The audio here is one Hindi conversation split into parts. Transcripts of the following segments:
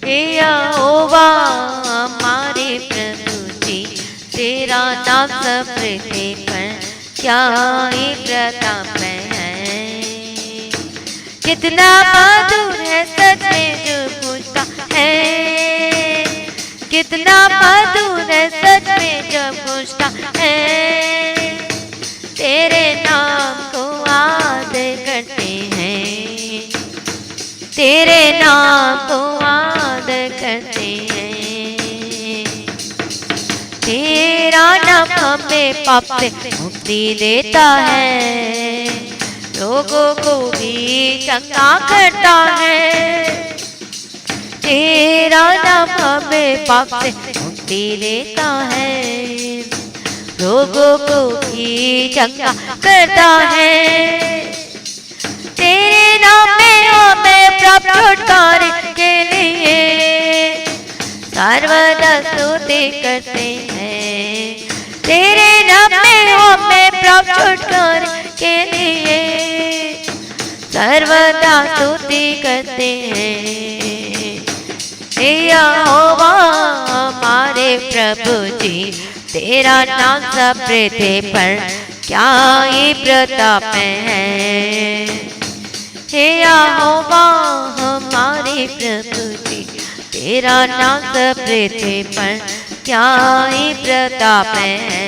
हे यहोवा हमारे प्रभु जी, तेरा नाम सब पृथ्वी पर क्या ही प्रताप है। कितना मधुर है सच में जो पूछता है, कितना मधुर है सच में जो पूछता है। तेरे नाम को आदर करते हैं, तेरे नाम को आदर करते हैं। तेरा नाम हमें पाप से मुक्ति देता है, लोगों को भी चंगा करता है। तेरा नाम हमें पाप से मुक्ति देता है, लोगों को भी चंगा करता है। तेरे नाम में हमें प्राप्त छुटकारे के लिए सर्वदा स्तुति करते हैं। तेरे नाम में हमें प्राप्त छुटकारे के लिए सर्वदा स्तुति करते हैं। हे यहोवा हमारे प्रभु जी, तेरा नाम सब पृथ्वी पर क्या ही प्रताप है। हे यहोवा हमारे प्रभु जी, तेरा नाम सब पृथ्वी पर क्या ही प्रताप है।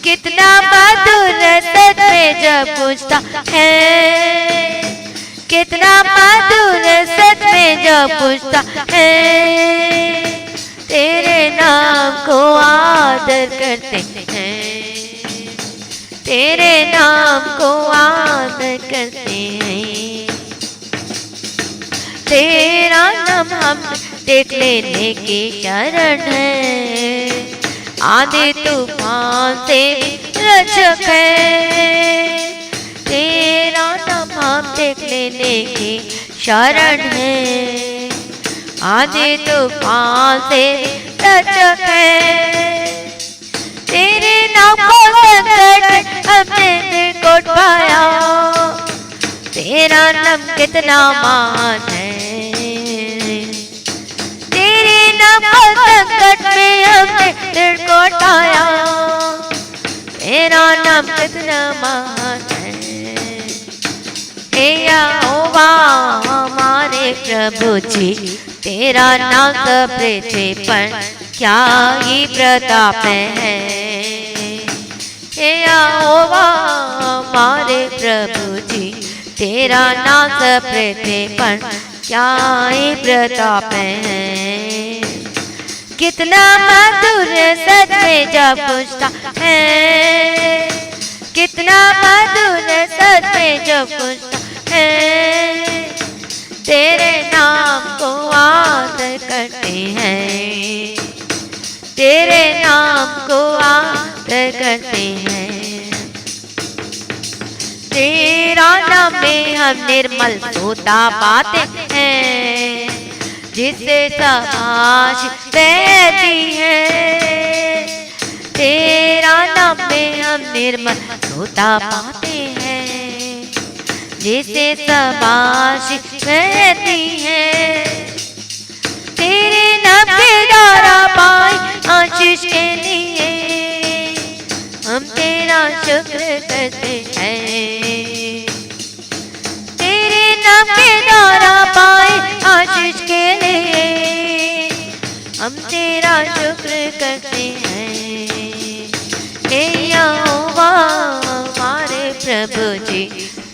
कितना मधुर सच में जब पूछता है, कितना मधुर सच में जब पूछता है। तेरे नाम को आदर करते हैं, तेरे नाम को आदर करते हैं। तेरा नाम हम देख लेने की शरण है, आंधी तूफान से रक्षक है। तेरा नाम हम देख लेने की शरण है, आंधी तूफान से रक्षक है। तेरे नाम को संकट हमने निर्कोट पाया, तेरा नाम कितना महान है। तेरे नाम को संकट में हमने निर्कोट पाया, तेरा नाम कितना महान है। हे यहोवा हमारे प्रभु जी, तेरा नाम सब पृथ्वी पर क्या ही प्रताप है। हे यहोवा हमारे प्रभु जी, तेरा नाम सब पृथ्वी पर क्या ही प्रताप है। कितना मधुर सच में जब पूछता है, कितना मधुर सच में जब पूछता है। तेरे नाम को आदर करते हैं, तेरे नाम को आदर करते हैं। तेरा नाम में हम निर्मल होता पाते हैं, जिससे शाबाश बहती है। तेरा नाम में हम निर्मल होता पाते हैं, जिससे शाबाश बहती है। तेरे नाम के द्वारा पाई आशीष के लिए हम तेरा शुक्र करते हैं। तेरे नाम के द्वारा पाए आशीष के लिए हम तेरा शुक्र करते हैं। हे यहोवा हमारे प्रभु जी,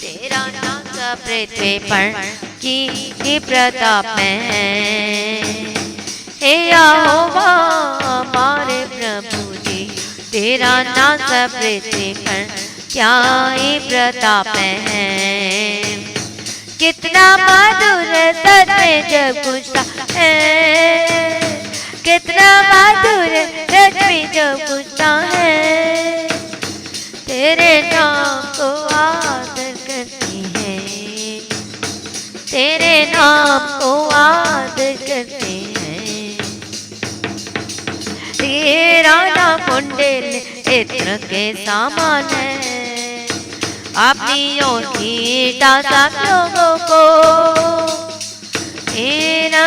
तेरा नाम सब पृथ्वी पर की प्रताप है। हे यहोवा हमारे प्रभु जी, तेरा नाम सब पृथ्वी पर क्या ही प्रताप है। कितना मधुर सच में जब पूछता है, कितना मधुर सच में जब पूछता है। तेरे नाम को आदर करती है, तेरे नाम को आदर करते हैं। तेरा नाम कुंडल इत्र के सामान है, अपनी ओर खींचता सब लोगों को। तेरा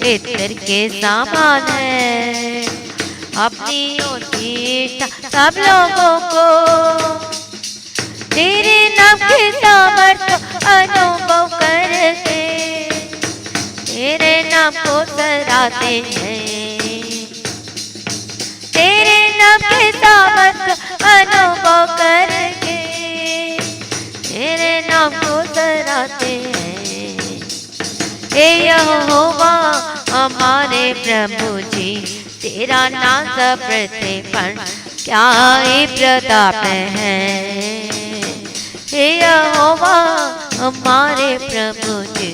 इत्र के समान है। अपनी उत्कृष्टता सब लोगों को तेरे नाम के सामर्थ्य अनुभव करके तेरे नाम को सराहते हैं। तेरे नाम के सामर्थ्य अनुभव करके तेरे नाम को सराहते हैं। हे यहोवा हमारे प्रभु जी, तेरा नाम सब पृथ्वी पर क्या ही प्रताप है। हे यहोवा हमारे प्रभु जी,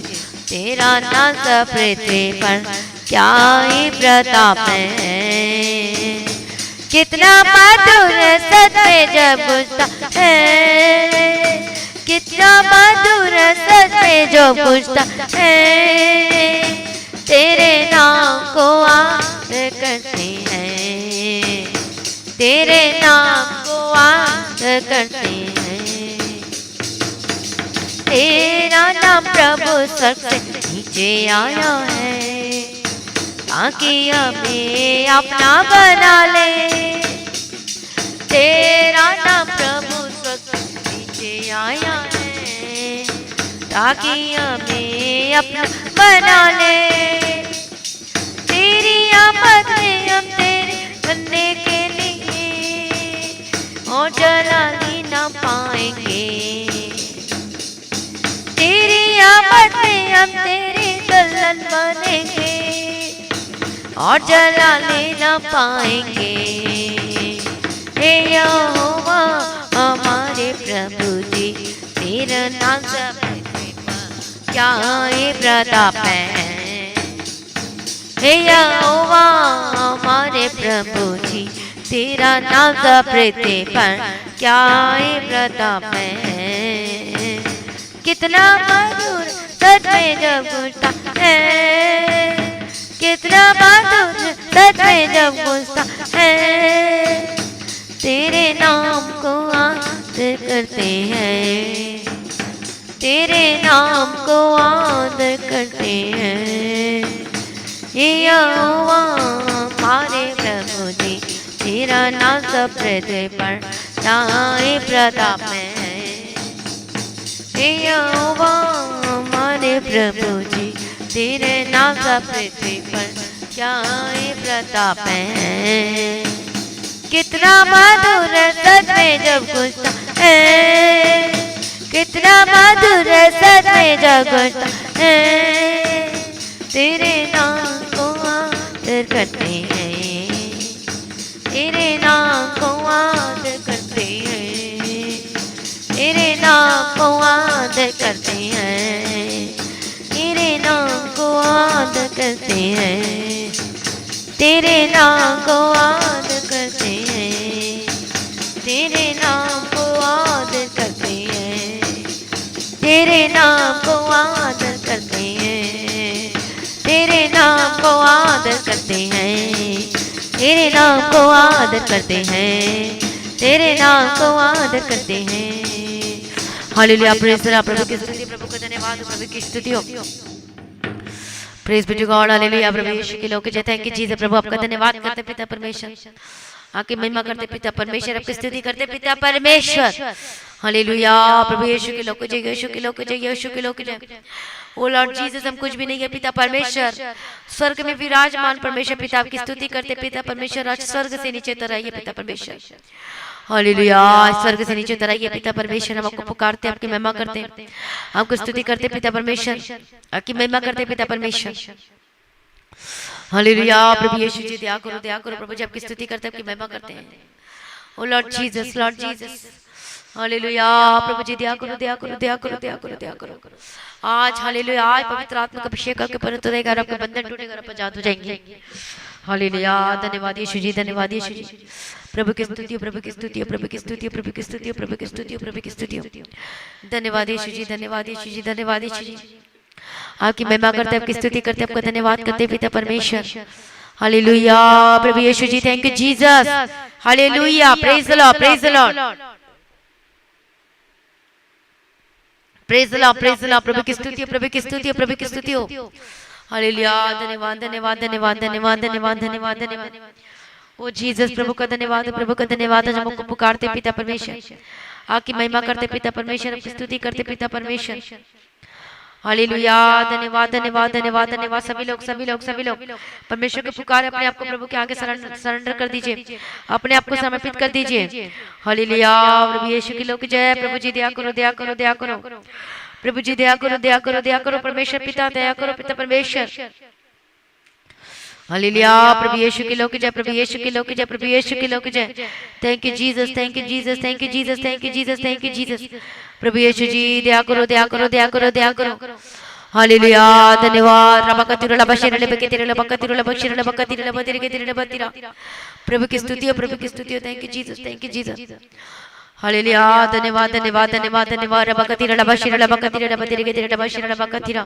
तेरा नाम सब पृथ्वी पर क्या ही प्रताप है। कितना मधुर सच में जब गुजता है, कितना मधुर सच में जो गुजता है। तेरे नाम को याद करते हैं, तेरे नाम को याद करते हैं। तेरा नाम प्रभु स्वर्ग से नीचे आया है ताकि हमें अपना बना ले। तेरा नाम प्रभु स्वर्ग से नीचे आया है ताकि हमें अपना बना ले। तेरी आमद में हम तेरे बनने के लिए और जलाली ना पाएंगे। तेरी आमद में हम तेरे दुल्हन बनेंगे और जला लेना पाएंगे। हे यहोवा हमारे प्रभु जी, तेरा नाम सब पृथ्वी पर क्या ही प्रताप है। हे यहोवा हमारे प्रभु जी, तेरा नाम सब पृथ्वी पर क्या ही प्रताप है। कितना मधुर सच में जब गुजता है, कितना मधुर सच में जब गुजता है। तेरे नाम को याद करते हैं, तेरे नाम को याद करते हैं। यहोवा हमारे प्रभु जी, तेरा नाम सब पृथ्वी पर क्या ही प्रताप है। यहोवा हमारे प्रभु जी, तेरे नाम सब पृथ्वी पर क्या ही प्रताप है। कितना मधुर सच में जब गुजता है, कितना मधुर सच में जब गुजता है। तेरे नाम को याद करते हैं, तेरे नाम को याद करते हैं, तेरे नाम को याद करते हैं, तेरे नाम को याद करते हैं, तेरे नाम को याद करते हैं, तेरे नाम को याद करते हैं, तेरे नाम को याद करते हैं, तेरे नाम को याद करते हैं, तेरे नाम को याद करते हैं, तेरे नाम को याद करते हैं। Hallelujah, praise the lord. प्रभु की स्तुति, प्रभु का धन्यवाद, प्रभु की स्तुति हो। Praise be to God, hallelujah. प्रभु यीशु के लोग जय, थैंक यू जीसस। प्रभु आपका धन्यवाद करते पिता परमेश्वर, आपकी महिमा करते पिता परमेश्वर, आपकी स्तुति करते पिता परमेश्वर। हालेलुया। प्रभु यीशु के लोग को जय, यीशु के लोग को जय, यीशु के लोग को जय। ओ लॉर्ड जीसस, हम कुछ भी नहीं है पिता परमेश्वर, स्वर्ग में विराजमान परमेश्वर पिता आपकी स्तुति करते पिता परमेश्वर। आज स्वर्ग से नीचे उतर आइए पिता परमेश्वर। हालेलुया। स्वर्ग से नीचे उतर आइए पिता परमेश्वर। हम आपको पुकारते, आपकी महिमा करते, आपको स्तुति करते पिता परमेश्वर, आपकी महिमा करते पिता परमेश्वर। हालेलुया। प्रभु यीशु जी दया करो, दया करो प्रभु जी, आपकी स्तुति करते, आपकी महिमा करते हैं। Oh lord Jesus, lord Jesus. Hallelujah. प्रभु जी दया करो, दया करो, दया करो, दया करो, दया करो। आज हालेलुया, आज पवित्र आत्मा का अभिषेक करके परंतु देगा, आपके बंधन टूटेगा, आप आजाद हो जाएंगे। हालेलुया। धन्यवाद यीशु जी, धन्यवाद यीशु जी। प्रभु की स्तुति, प्रभु की स्तुति, प्रभु की स्तुति, प्रभु की स्तुति, प्रभु की स्तुति, प्रभु की स्तुति। धन्यवाद यीशु जी, धन्यवाद यीशु जी, धन्यवाद यीशु जी। आपकी महिमा करते, आपकी स्तुति करते, आपका धन्यवाद करते पिता परमेश्वर। हालेलुया। प्रभु Yeshu ji, thank you Jesus. Hallelujah. Praise the lord, praise the lord, praise the lord, praise the lord. प्रभु की स्तुति, प्रभु की स्तुति, प्रभु की स्तुति हो। हालेलुया, धन्यवाद धन्यवाद धन्यवाद धन्यवाद धन्यवाद धन्यवाद धन्यवाद। ओ जीसस, प्रभु का धन्यवाद, प्रभु का धन्यवाद। हम आपको पुकारते पिता परमेश्वर, आपकी महिमा करते पिता परमेश्वर, आपकी स्तुति करते पिता परमेश्वर। हालेलुया, धन्यवाद धन्यवाद धन्यवाद धन्यवाद। सभी लोग सभी लोग सभी लोग परमेश्वर के पुकार, अपने आप को प्रभु के आगे सरेंडर कर दीजिए, अपने आप को समर्पित कर दीजिए। हालेलुया, प्रभु यीशु की लोग जय। प्रभु जी दया करो दया करो दया करो, प्रभु जी दया करो दया करो दया करो। परमेश्वर पिता दया करो पिता परमेश्वर। हालेलुया, प्रभु यीशु की लोग जय, प्रभु यीशु की लोग जय, प्रभु यीशु की लोग जय। Thank you Jesus, thank you Jesus, thank you Jesus, thank you Jesus, thank you Jesus. प्रभु यीशु जी दया करो दया करो दया करो दया करो। हालेलुया, धन्यवाद। रबकतिरला बशेरले बकेतिरला बकतिरला बशेरला बकतिरला बतिरके तिरला बतिरा। प्रभु की स्तुति हो, प्रभु की स्तुति हो। Thank you Jesus, thank you Jesus. Hallelujah, धन्यवाद धन्यवाद धन्यवाद धन्यवाद। रबकतिरला बशेरला बकतिरला बतिरके तिरला बशेरला बकतिरा।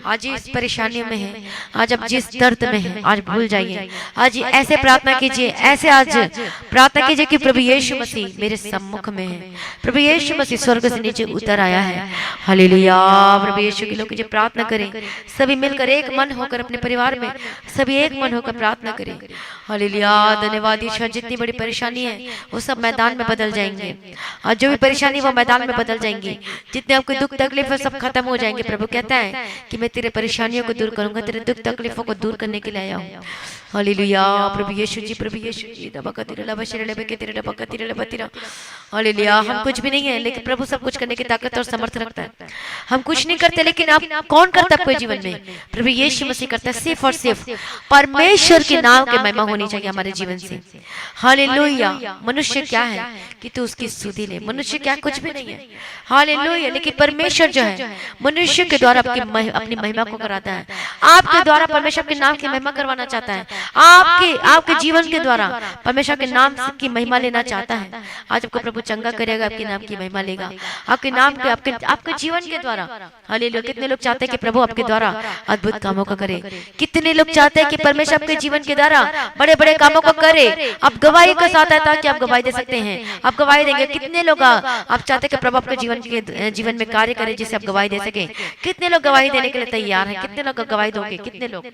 आज इस परेशानियों में है, आज आप जिस दर्द में है, आज भूल जाइए। आज ऐसे प्रार्थना कीजिए, ऐसे आज प्रार्थना कीजिए कि प्रभु यीशु मसीह मेरे सम्मुख में है, प्रभु यीशु मसीह स्वर्ग से नीचे उतर आया है। हालेलुया, प्रभु यीशु के लोग प्रार्थना करें, सभी मिलकर एक मन होकर अपने परिवार में सभी एक मन होकर प्रार्थना करें। हालेलुया, धन्यवाद ईश्वर। जितनी बड़ी परेशानी है वो सब मैदान में बदल जाएंगे, और जो भी परेशानी वो मैदान में बदल जाएंगी। जितने आपको दुख तकलीफ है सब खत्म हो जाएंगे। प्रभु कहता है कि मैं तेरे परेशानियों को दूर करूंगा, तेरे दुख तकलीफों को दूर करने के लिए आया हूँ। हालेलुया, प्रभु यीशु जी, प्रभु यीशु जी। हालेलुया, हम कुछ भी नहीं है लेकिन प्रभु सब कुछ करने की ताकत और समर्थ रखता है। हम कुछ नहीं करते लेकिन आप कौन करता है आपके जीवन में? प्रभु यीशु मसीह करता है। सिर्फ और सिर्फ परमेश्वर के नाम की महिमा होनी चाहिए हमारे जीवन से। हालेलुया, मनुष्य क्या है कि तू उसकी स्तुति ले, मनुष्य क्या कुछ भी नहीं है। हालेलुया, लेकिन परमेश्वर जो है मनुष्य के द्वारा अपनी महिमा को कराता है। आपके द्वारा परमेश्वर के नाम की महिमा करवाना चाहता है। आपके जीवन के द्वारा परमेश्वर के नाम की महिमा लेना चाहता है। आज आपको प्रभु चंगा करेगा, आपके नाम की महिमा लेगा, आपके नाम के आपके जीवन के द्वारा। हालेलुया, कितने लोग चाहते हैं कि प्रभु आपके द्वारा अद्भुत कामों को करे। कितने लोग चाहते हैं कि परमेश्वर आपके जीवन के द्वारा बड़े बड़े कामों को करे। आप गवाही के साथ है ताकि आप गवाही दे सकते हैं, आप गवाही देंगे। कितने लोग आप चाहते हैं कि प्रभु आपके जीवन में कार्य करे जिससे आप गवाही दे सके। कितने लोग गवाही देने के लिए तैयार हैं? कितने लोग गवाही दोगे? कितने लोग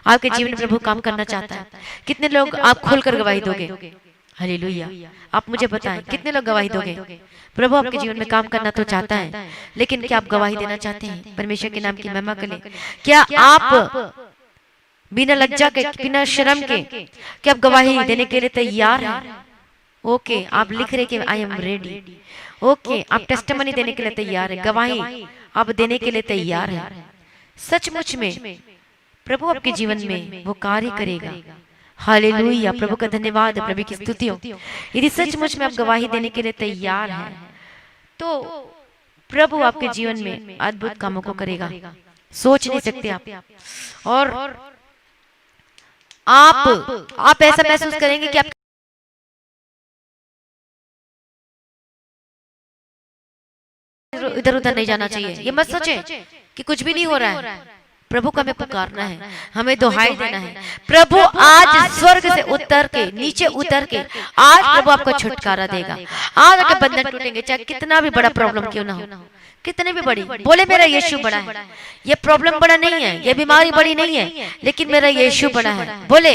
आपके जीवन में प्रभु काम करना चाहता है? कितने लोग आप खुलकर गवाही दोगे? हालेलुया, आप मुझे बताएं कितने लोग गवाही दोगे? प्रभु आपके जीवन में काम करना तो चाहता है, लेकिन क्या आप गवाही देना चाहते हैं परमेश्वर के नाम की महिमा के लिए? क्या आप बिना लज्जा के, बिना शर्म के क्या आप गवाही देने के लिए तैयार हैं? ओके, आप लिख रहे कि आई एम रेडी। ओके, आप टेस्टिमनी देने के लिए तैयार है, गवाही आप देने के लिए तैयार है। सचमुच में प्रभु आपके जीवन में वो कार्य करेगा। हालेलुया, प्रभु का धन्यवाद, प्रभु की स्तुति हो। यदि सचमुच में आप गवाही देने के लिए तैयार हैं तो प्रभु आपके जीवन में अद्भुत कामों को करेगा, सोच नहीं सकते आप। और आप ऐसा महसूस करेंगे कि आप इधर उधर नहीं जाना चाहिए। ये मत सोचे कि कुछ भी नहीं हो रहा है। प्रभु को हमें पुकारना है, हमें दुहाई देना है। प्रभु आज स्वर्ग से उतर के, नीचे उतर के आज प्रभु आपको छुटकारा देगा। आज आपके बंधन टूटेंगे, चाहे कितना भी बड़ा प्रॉब्लम क्यों ना हो, कितने भी बड़ी। बोले मेरा यीशु बड़ा है। ये प्रॉब्लम बड़ा नहीं है, ये बीमारी बड़ी नहीं है, लेकिन मेरा यीशु बड़ा है। बोले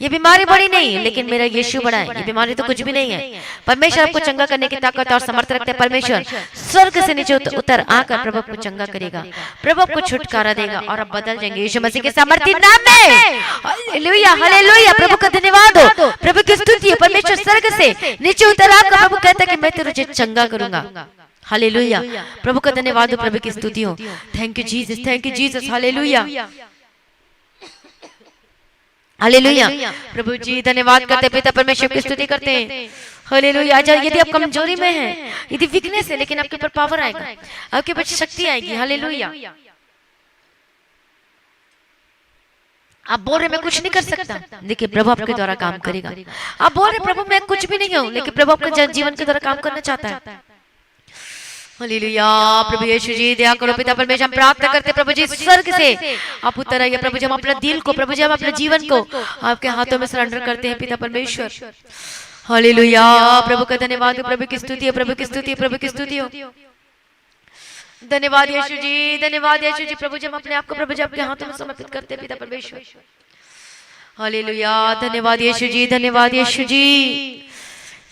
ये बीमारी बड़ी नहीं है लेकिन मेरा यीशु बड़ा है। ये बीमारी तो कुछ भी नहीं है। परमेश्वर आपको चंगा करने की ताकत और समर्थ रखते हैं। परमेश्वर स्वर्ग से नीचे उतर आकर प्रभु आपको चंगा करेगा, प्रभु आपको छुटकारा देगा और आप बदल जाएंगे यीशु मसीह के सामर्थी नाम में। हालेलुया, हालेलुया, प्रभु का धन्यवाद हो, प्रभु की स्तुति हो। परमेश्वर स्वर्ग से नीचे उतर आकर प्रभु कहता है कि मैं तुझे चंगा करूंगा। हालेलुया, प्रभु का धन्यवाद हो, प्रभु की स्तुति हो। Thank you Jesus, thank you Jesus. Hallelujah, hallelujah, प्रभु जी धन्यवाद करते पिता परमेश्वर की स्तुति करते हैं। हालेलुया, यदि आप कमजोरी में हैं, यदि वीकनेस है, लेकिन आपके ऊपर पावर आएगा, आपके ऊपर शक्ति आएगी। हालेलुया, आप बोल रहे मैं कुछ नहीं कर सकता, देखिए प्रभु आपके द्वारा काम करेगा। आप बोल रहे प्रभु मैं कुछ भी नहीं हूँ, लेकिन प्रभु आपके जीवन के द्वारा काम करना चाहता है। हालेलुया, प्रभु यीशु जी दया करो पिता परमेश्वर। हम प्रार्थना करते प्रभु जी स्वर्ग से आप उतर आइए। प्रभु जी हम अपना दिल को, प्रभु जी हम अपने जीवन को आपके हाथों में सरेंडर करते हैं पिता परमेश्वर। हालेलुया, प्रभु का धन्यवाद, प्रभु की स्तुति है, प्रभु की स्तुति है, प्रभु की स्तुति हो। धन्यवाद यीशु जी, धन्यवाद यीशु जी। प्रभु जी हम अपने आप को प्रभु जी आपके हाथों में समर्पित करते हैं पिता परमेश्वर। हालेलुया, धन्यवाद यीशु जी, धन्यवाद यीशु जी।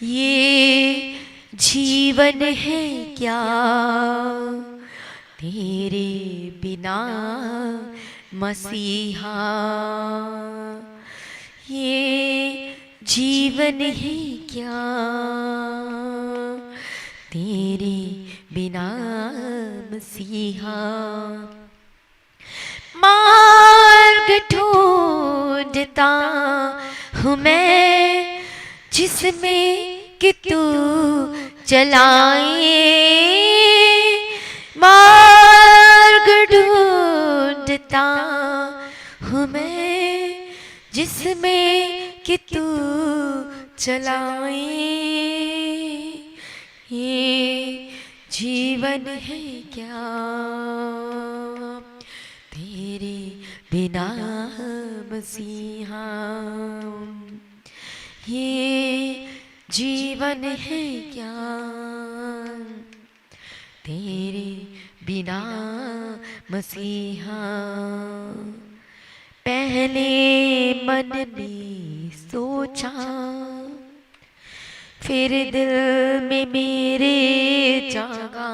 ये जीवन है क्या तेरे बिना मसीहा, ये जीवन है क्या तेरे बिना मसीहा। मार्ग ढूंढता हूँ मैं जिसमें कि तू चलाए, मार्ग ढूंढता हूँ मैं जिसमें कि तू चलाए, ये जीवन है क्या तेरे बिना मसीहा, ये जीवन है क्या तेरे बिना मसीहा। पहले मन में सोचा फिर दिल में मेरे जागा,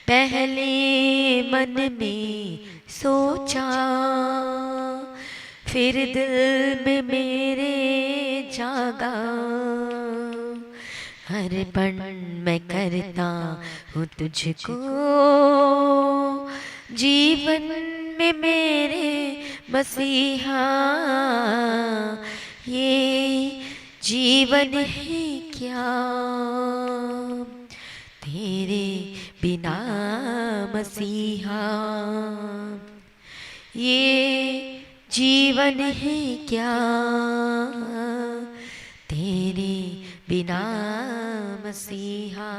पहले मन में सोचा फिर दिल में मेरे जागा। हर पल मैं करता हूँ तुझको जीवन में मेरे मसीहा, ये जीवन है क्या तेरे बिना मसीहा, ये जीवन है क्या तेरे बिना मसीहा।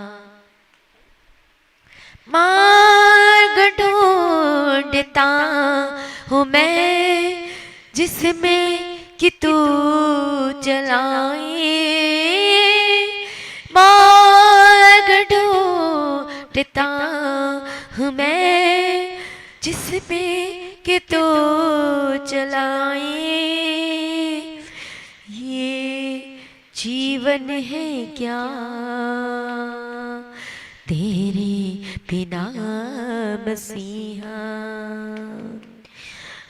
मार्ग ढूंढता हूँ मैं जिसमें कि तू चलाए, मार्ग ढूंढता हूँ मैं जिसमें कि तू चलाए, ये जीवन है क्या तेरे बिना मसीहा।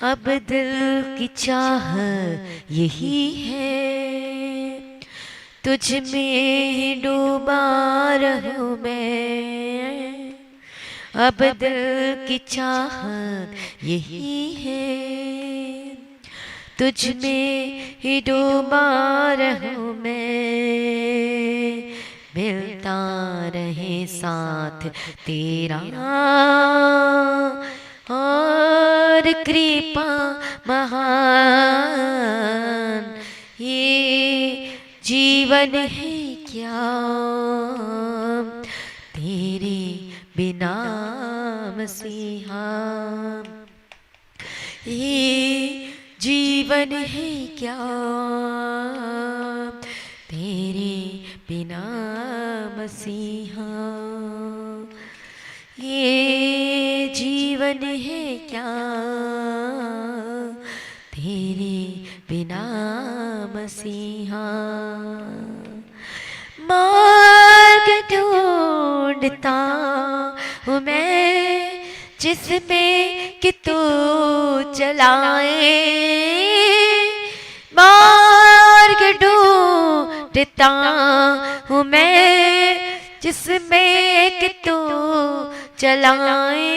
अब दिल की चाह यही है तुझ में ही डूबा रहूं मैं, अब दिल की चाह यही है तुझ में ही डूबा रहूं मैं। मिलता रहे साथ तेरा और कृपा महान, ये जीवन है क्या तेरे बिना मसीहा, ये जीवन है क्या तेरे बिना मसीहा, ये जीवन है क्या तेरे बिना मसीहा। मार्ग ढूंढता हूँ मैं जिसमें कि तू चलाए, मार्ग ढूंढता हूँ मैं जिसमें कि तू चलाए,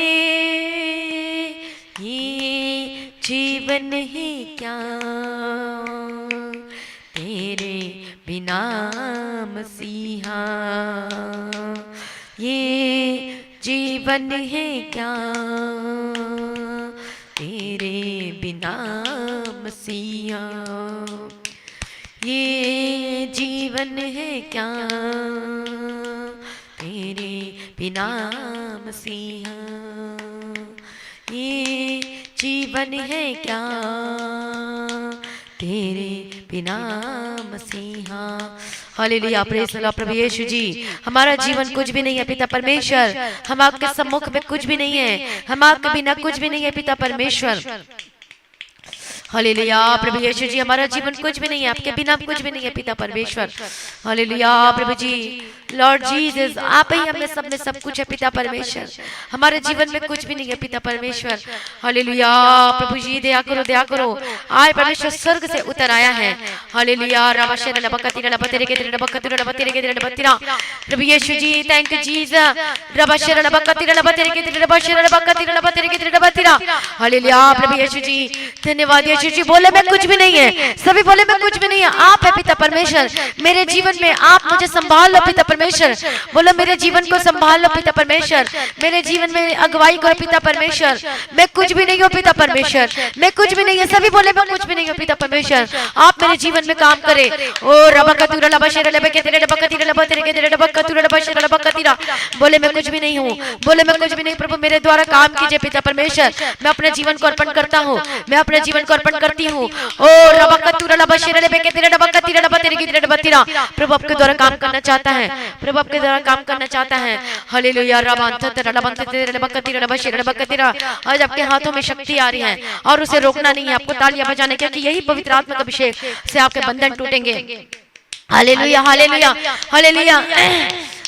ये जीवन है क्या तेरे बिना मसीहा, ये जीवन है क्या तेरे बिना मसीहा, ये जीवन है क्या तेरे बिना मसीहा, ये जीवन है क्या तेरे बिना मसीहा। Hallelujah, praise the lord. प्रभु यीशु जी, हमारा जीवन कुछ भी नहीं है पिता परमेश्वर, हम आपके सम्मुख में कुछ भी नहीं है, हम आपके बिना कुछ भी नहीं है पिता परमेश्वर। हालेलुया, प्रभु यीशु जी, हमारा जीवन कुछ भी नहीं है, आपके बिना कुछ भी नहीं है पिता परमेश्वर। हालेलुया, प्रभु जी, लॉर्ड जीसस, आप ही हमें सब में सब कुछ है पिता परमेश्वर, हमारे जीवन में कुछ भी नहीं है पिता परमेश्वर। हालेलुया, प्रभु जी, दया करो, दया करो। आज परमेश्वर स्वर्ग से उतर आया है। हालेलुया, प्रभु Yeshu ji, thank you Jesus. Hallelujah, प्रभु यीशु जी, धन्यवाद यीशु जी। बोले मैं कुछ भी नहीं है, सभी बोले मैं कुछ भी नहीं है, आप है पिता परमेश्वर मेरे जीवन में, आप मुझे संभाल लो पिता परमेश्वर। बोलो मेरे जीवन को संभाल लो पिता परमेश्वर, मेरे जीवन में अगुवाई करो पिता परमेश्वर। मैं कुछ भी नहीं हूँ पिता परमेश्वर, मैं कुछ भी नहीं है, सभी बोले मैं कुछ भी नहीं हूँ पिता परमेश्वर, आप मेरे जीवन में काम करे। ओ रबकतुरा लबशेरा लबकेतेरे लबकतिरा लबतेरे केतेरे लबकतुरा लबशेरा लबकतिरा, बोले मैं कुछ भी नहीं हूँ, बोले मैं कुछ भी नहीं। प्रभु मेरे द्वारा काम कीजिए पिता परमेश्वर, मैं अपने जीवन को अर्पण करता हूँ, मैं अपने जीवन को अर्पण करती हूँ। ओ रबकतुरा लबशेरा लबकेतेरे लबकतिरा लबतेरे केतेरे लबतिरा, प्रभु आपके द्वारा काम करना चाहता है, प्रभु आपके द्वारा काम करना चाहता है। हालेलुया, आज आपके हाथों में शक्ति आ रही है और उसे रोकना नहीं है, आपको तालियां बजाने, क्योंकि यही पवित्र आत्मा का अभिषेक से आपके बंधन टूटेंगे। Hallelujah, hallelujah, hallelujah,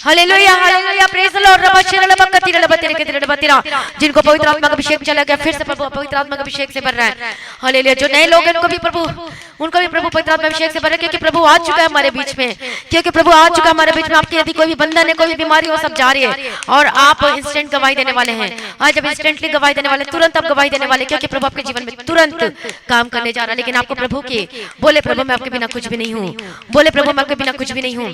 hallelujah, hallelujah, praise the lord. जिनको पवित्र आत्मा का अभिषेक चला गया, फिर से प्रभु पवित्र आत्मा का अभिषेक से भर रहा है। हालेलुया, जो नए लोग हैं उनको भी प्रभु पवित्र आत्मा अभिषेक से भर रहा है, क्योंकि प्रभु आ चुका है हमारे बीच में, क्योंकि प्रभु आ चुका है हमारे बीच में। आपकी यदि कोई भी बंधन है, कोई भी बीमारी हो, सब जा रही है और आप इंस्टेंट गवाही देने वाले हैं। आज जब इंस्टेंटली गवाही देने वाले, तुरंत आप गवाही देने वाले, क्योंकि प्रभु आपके जीवन में तुरंत काम करने जा रहा है। लेकिन आपको प्रभु के बोले, प्रभु मैं आपके बिना कुछ भी नहीं हूँ, बोले प्रभु मैं आपके बिना कुछ भी नहीं हूँ,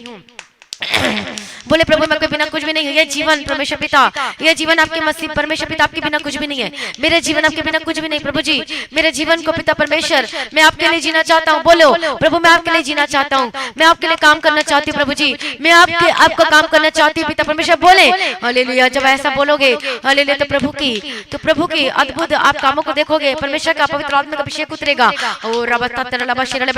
बोले प्रभु मैं आपके बिना कुछ भी नहीं हूँ। ये जीवन परमेश्वर पिता, ये जीवन आपके मसीह परमेश्वर पिता आपके बिना कुछ भी नहीं है। मेरे जीवन आपके बिना कुछ भी नहीं प्रभु जी, मेरे जीवन को पिता परमेश्वर मैं आपके लिए जीना चाहता हूँ। बोलो प्रभु मैं आपके लिए जीना चाहता हूँ, मैं आपके लिए काम करना चाहती हूँ प्रभु जी, मैं आपका काम करना चाहती हूँ पिता परमेश्वर। बोले हालेलुया, जब ऐसा बोलोगे हालेलुया, तो प्रभु की अद्भुत आप कामों को देखोगे, परमेश्वर का पवित्र आत्मा का अभिषेक उतरेगा। और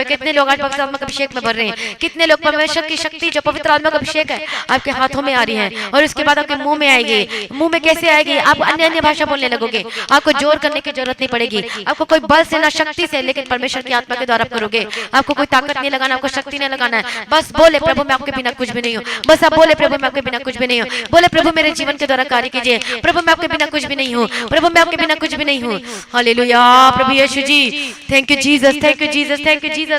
कितने लोग आज पवित्र आत्मा का अभिषेक में भर रहे हैं, कितने लोग परमेश्वर की शक्ति जो पवित्र आत्मा का अभिषेक है आपके हाथों में आ रही है, और उसके बाद आपके मुंह में आएगी। मुंह में कैसे आएगी? आप अन्य अन्य भाषा बोलने लगोगे, आपको जोर करने की जरूरत नहीं पड़ेगी, आपको कोई बल से ना शक्ति से, लेकिन परमेश्वर की आत्मा के द्वारा करोगे। आपको कोई ताकत नहीं लगाना, आपको शक्ति नहीं लगाना है, बस बोले प्रभु मैं आपके बिना कुछ भी नहीं हूँ। बस आप बोले प्रभु मैं आपके बिना कुछ भी नहीं हूँ। बोले प्रभु मेरे जीवन के द्वारा कार्य कीजिए, प्रभु मैं आपके बिना कुछ भी नहीं हूँ, प्रभु मैं आपके बिना कुछ भी नहीं हूँ। हालेलुया, प्रभु Yeshu ji, thank you Jesus, thank you Jesus, thank you Jesus.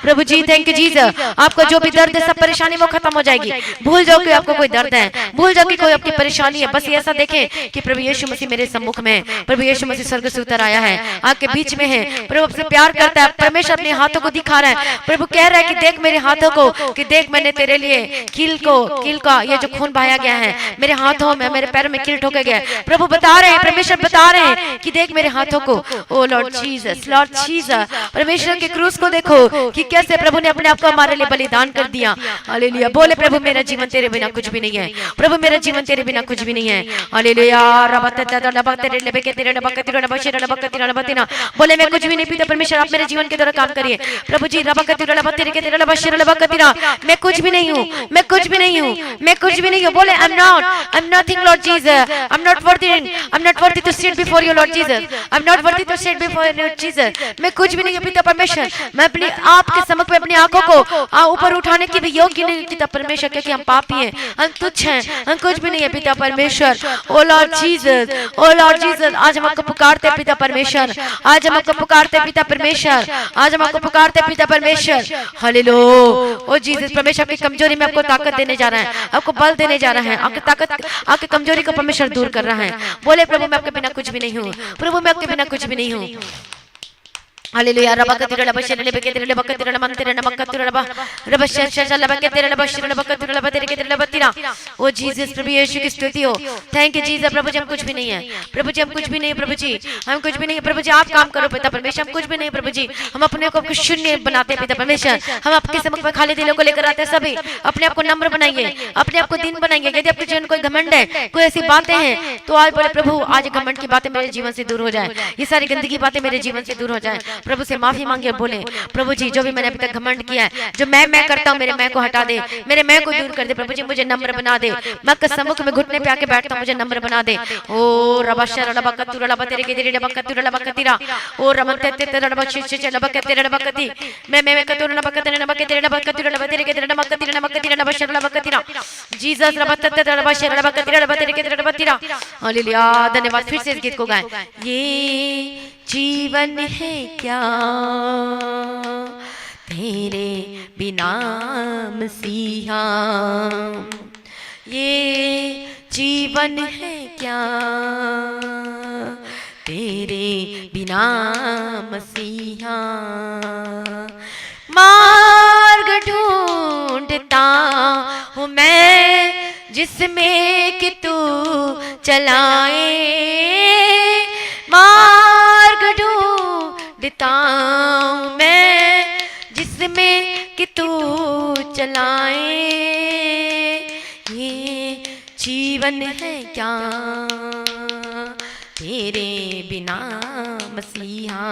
प्रभु जी थैंक यू जीसस। आपको जो भी दर्द है, सब परेशानी वो खत्म हो जाएगी। भूल जाओ कि आपको कोई दर्द है, भूल जाओ कि कोई आपकी परेशानी है। बस ये ऐसा देखें कि प्रभु यीशु मसीह मेरे सम्मुख में, प्रभु यीशु मसीह स्वर्ग से उतर आया है, आपके बीच में है। प्रभु आपसे प्यार करता है, परमेश्वर अपने हाथों को दिखा रहा है। प्रभु कह रहा है कि देख मेरे हाथों को, कि देख मैंने तेरे लिए कील का ये जो खून बहाया गया है मेरे हाथों में, मेरे पैरों में कील ठोका गया है। प्रभु बता रहे हैं, परमेश्वर बता रहे हैं कि देख मेरे हाथों को। ओ लॉर्ड जीसस, लॉर्ड जीसस, परमेश्वर के क्रूस को देखो कि कैसे प्रभु ने अपने आप को हमारे लिए बलिदान कर दिया। हालेलुया, बोले प्रभु मेरा जीवन तेरे बिना कुछ भी नहीं है, प्रभु मेरा जीवन तेरे बिना कुछ भी नहीं है। हालेलुया, बोले मैं कुछ भी नहीं, पिता परमेश्वर आप मेरे जीवन के द्वारा काम करिए। प्रभु जी मैं कुछ भी नहीं हूँ, मैं कुछ भी नहीं हूँ, मैं कुछ भी नहीं हूँ। बोले I'm nothing Lord Jesus, I'm not worthy to sit before you Lord Jesus, I'm not worthy to sit before you Jesus। मैं कुछ भी नहीं हूँ पिता परमेश्वर, मैं अपने आपके समक्ष में अपनी आंखों को ऊपर उठाने की भी योग्य नहीं पिता परमेश्वर, क्योंकि हम पापी हैं, हम तुच्छ हैं, हम कुछ भी नहीं है पिता परमेश्वर। ओ लॉर्ड जीसस, ओ लॉर्ड जीसस, आज हम आपको पुकारते पिता परमेश्वर, आज हम आपको पुकारते पिता परमेश्वर, आज हम आपको पुकारते पिता परमेश्वर। हालेलुया, ओ जीसस, परमेश्वर की कमजोरी में आपको ताकत देने जा रहा है, आपको बल देने जा रहा है, आपकी ताकत, आपकी कमजोरी को परमेश्वर दूर कर रहा है। बोले प्रभु मैं आपके बिना कुछ भी नहीं हूँ, प्रभु मैं आपके बिना कुछ भी नहीं हूँ। हालेलुया, ओ जीसस, प्रभु यीशु की स्तुति हो। Thank you Jesus. प्रभु जी हम कुछ भी नहीं है, प्रभु जी हम कुछ भी नहीं है, प्रभु जी हम कुछ भी नहीं है। प्रभु जी आप काम करो पिता परमेश्वर, हम कुछ भी नहीं प्रभु जी, हम अपने को शून्य बनाते हैं पिता परमेश्वर। हम आपके सम्मुख में खाली दिलों को लेकर आते हैं। सभी अपने आप को नम्र बनाइए, अपने आप को दीन बनाइए। यदि आपके जीवन कोई घमंड है, है, कोई ऐसी बातें हैं, तो आज बोले प्रभु आज घमंड की बातें मेरे जीवन से दूर हो जाए, ये सारी गंदगी बातें मेरे जीवन से दूर हो जाए। प्रभु से माफी मांगे, बोले प्रभु जी जो भी मैंने अभी तक घमंड किया है, जो मैं करता हूँ, मेरे मैं को हटा दे, मेरे मैं को दूर कर दे। प्रभु जी मुझे नम्र बना दे, मैं के सम्मुख में घुटने पे आके बैठता हूँ, मुझे नम्र बना दे। ओ रबाशर रबकतु रबतेरे के तेरे रबकतु रबकतिरा ओ रमते ते रबशिश रबकते रबकति मैं कतु रबकते रबकते रबकतु रबतेरे के तेरे रबकति रबकति रबशर रबकतिरा जीसस रबतते रबशर रबकति रबतेरे के तेरे रबतिरा। हालेलुया, धन्यवाद। फिर से इस गीत को गाएं। ये जीवन है क्या तेरे बिना मसीहा, ये जीवन है क्या तेरे बिना मसीहा, मार्ग ढूंढता हूँ मैं जिसमें कि तू चलाए, मार्ग ढूंढता हूँ मैं जिसमें कि तू चलाए, ये जीवन है क्या तेरे बिना मसीहा,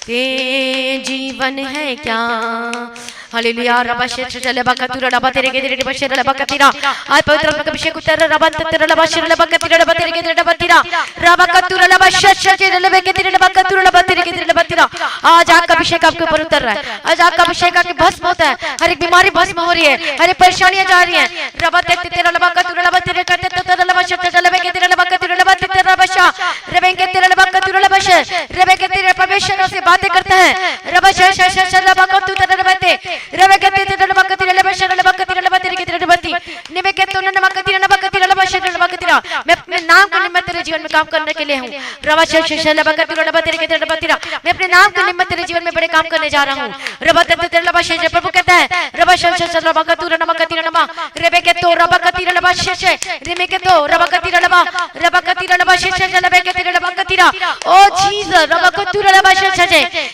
ये जीवन है क्या। हालेलुया, रबशे चले बकतुर रबतेरे के तेरे बशे रबकतिरा आज पवित्र आत्मा का अभिषेक उतर रबंत तेरे रबशे रबकतिरा रबतेरे के तेरे रबतिरा रबकतुर रबशे चले रबे के तेरे रबकतुर रबतेरे के तेरे रबतिरा। आज आग का अभिषेक आपके ऊपर उतर रहा है, आज आग का अभिषेक आपके भस्म होता है, हर एक बीमारी भस्म हो रही है, हर एक परेशानियां जा रही हैं। रबते तेरे रबकतुर रबतेरे करते तेरे रबशे चले के तेरे रबकतुर रबते तेरे रबशा रबे के तेरे रबकतुर रबशे रबे के तेरे परमेश्वर से बातें करते हैं। रबशे रबकतुर रबते रबे के तेरे रबकतुर रबशे रबकतुर रबतेरे के तेरे रबती निमे के तो नमकतिरा नमकतिरा रबशे रबकतिरा। मैं अपने नाम के निमित्त तेरे जीवन में काम करने के लिए हूं। रबशे रबकतुर रबतेरे के तेरे रबतिरा मैं अपने नाम के निमित्त तेरे जीवन में बड़े काम करने जा रहा हूं। रबते तेरे रबशे प्रभु कहता है रबशे रबकतुर नमकतिरा नमा रबे के तो रबकतिरा रबशे रिमे के तो रबकतिरा नमा रबकतिरा रबशे रबे के तेरे रबकतिरा। ओ जीसस रबकतुर रबशे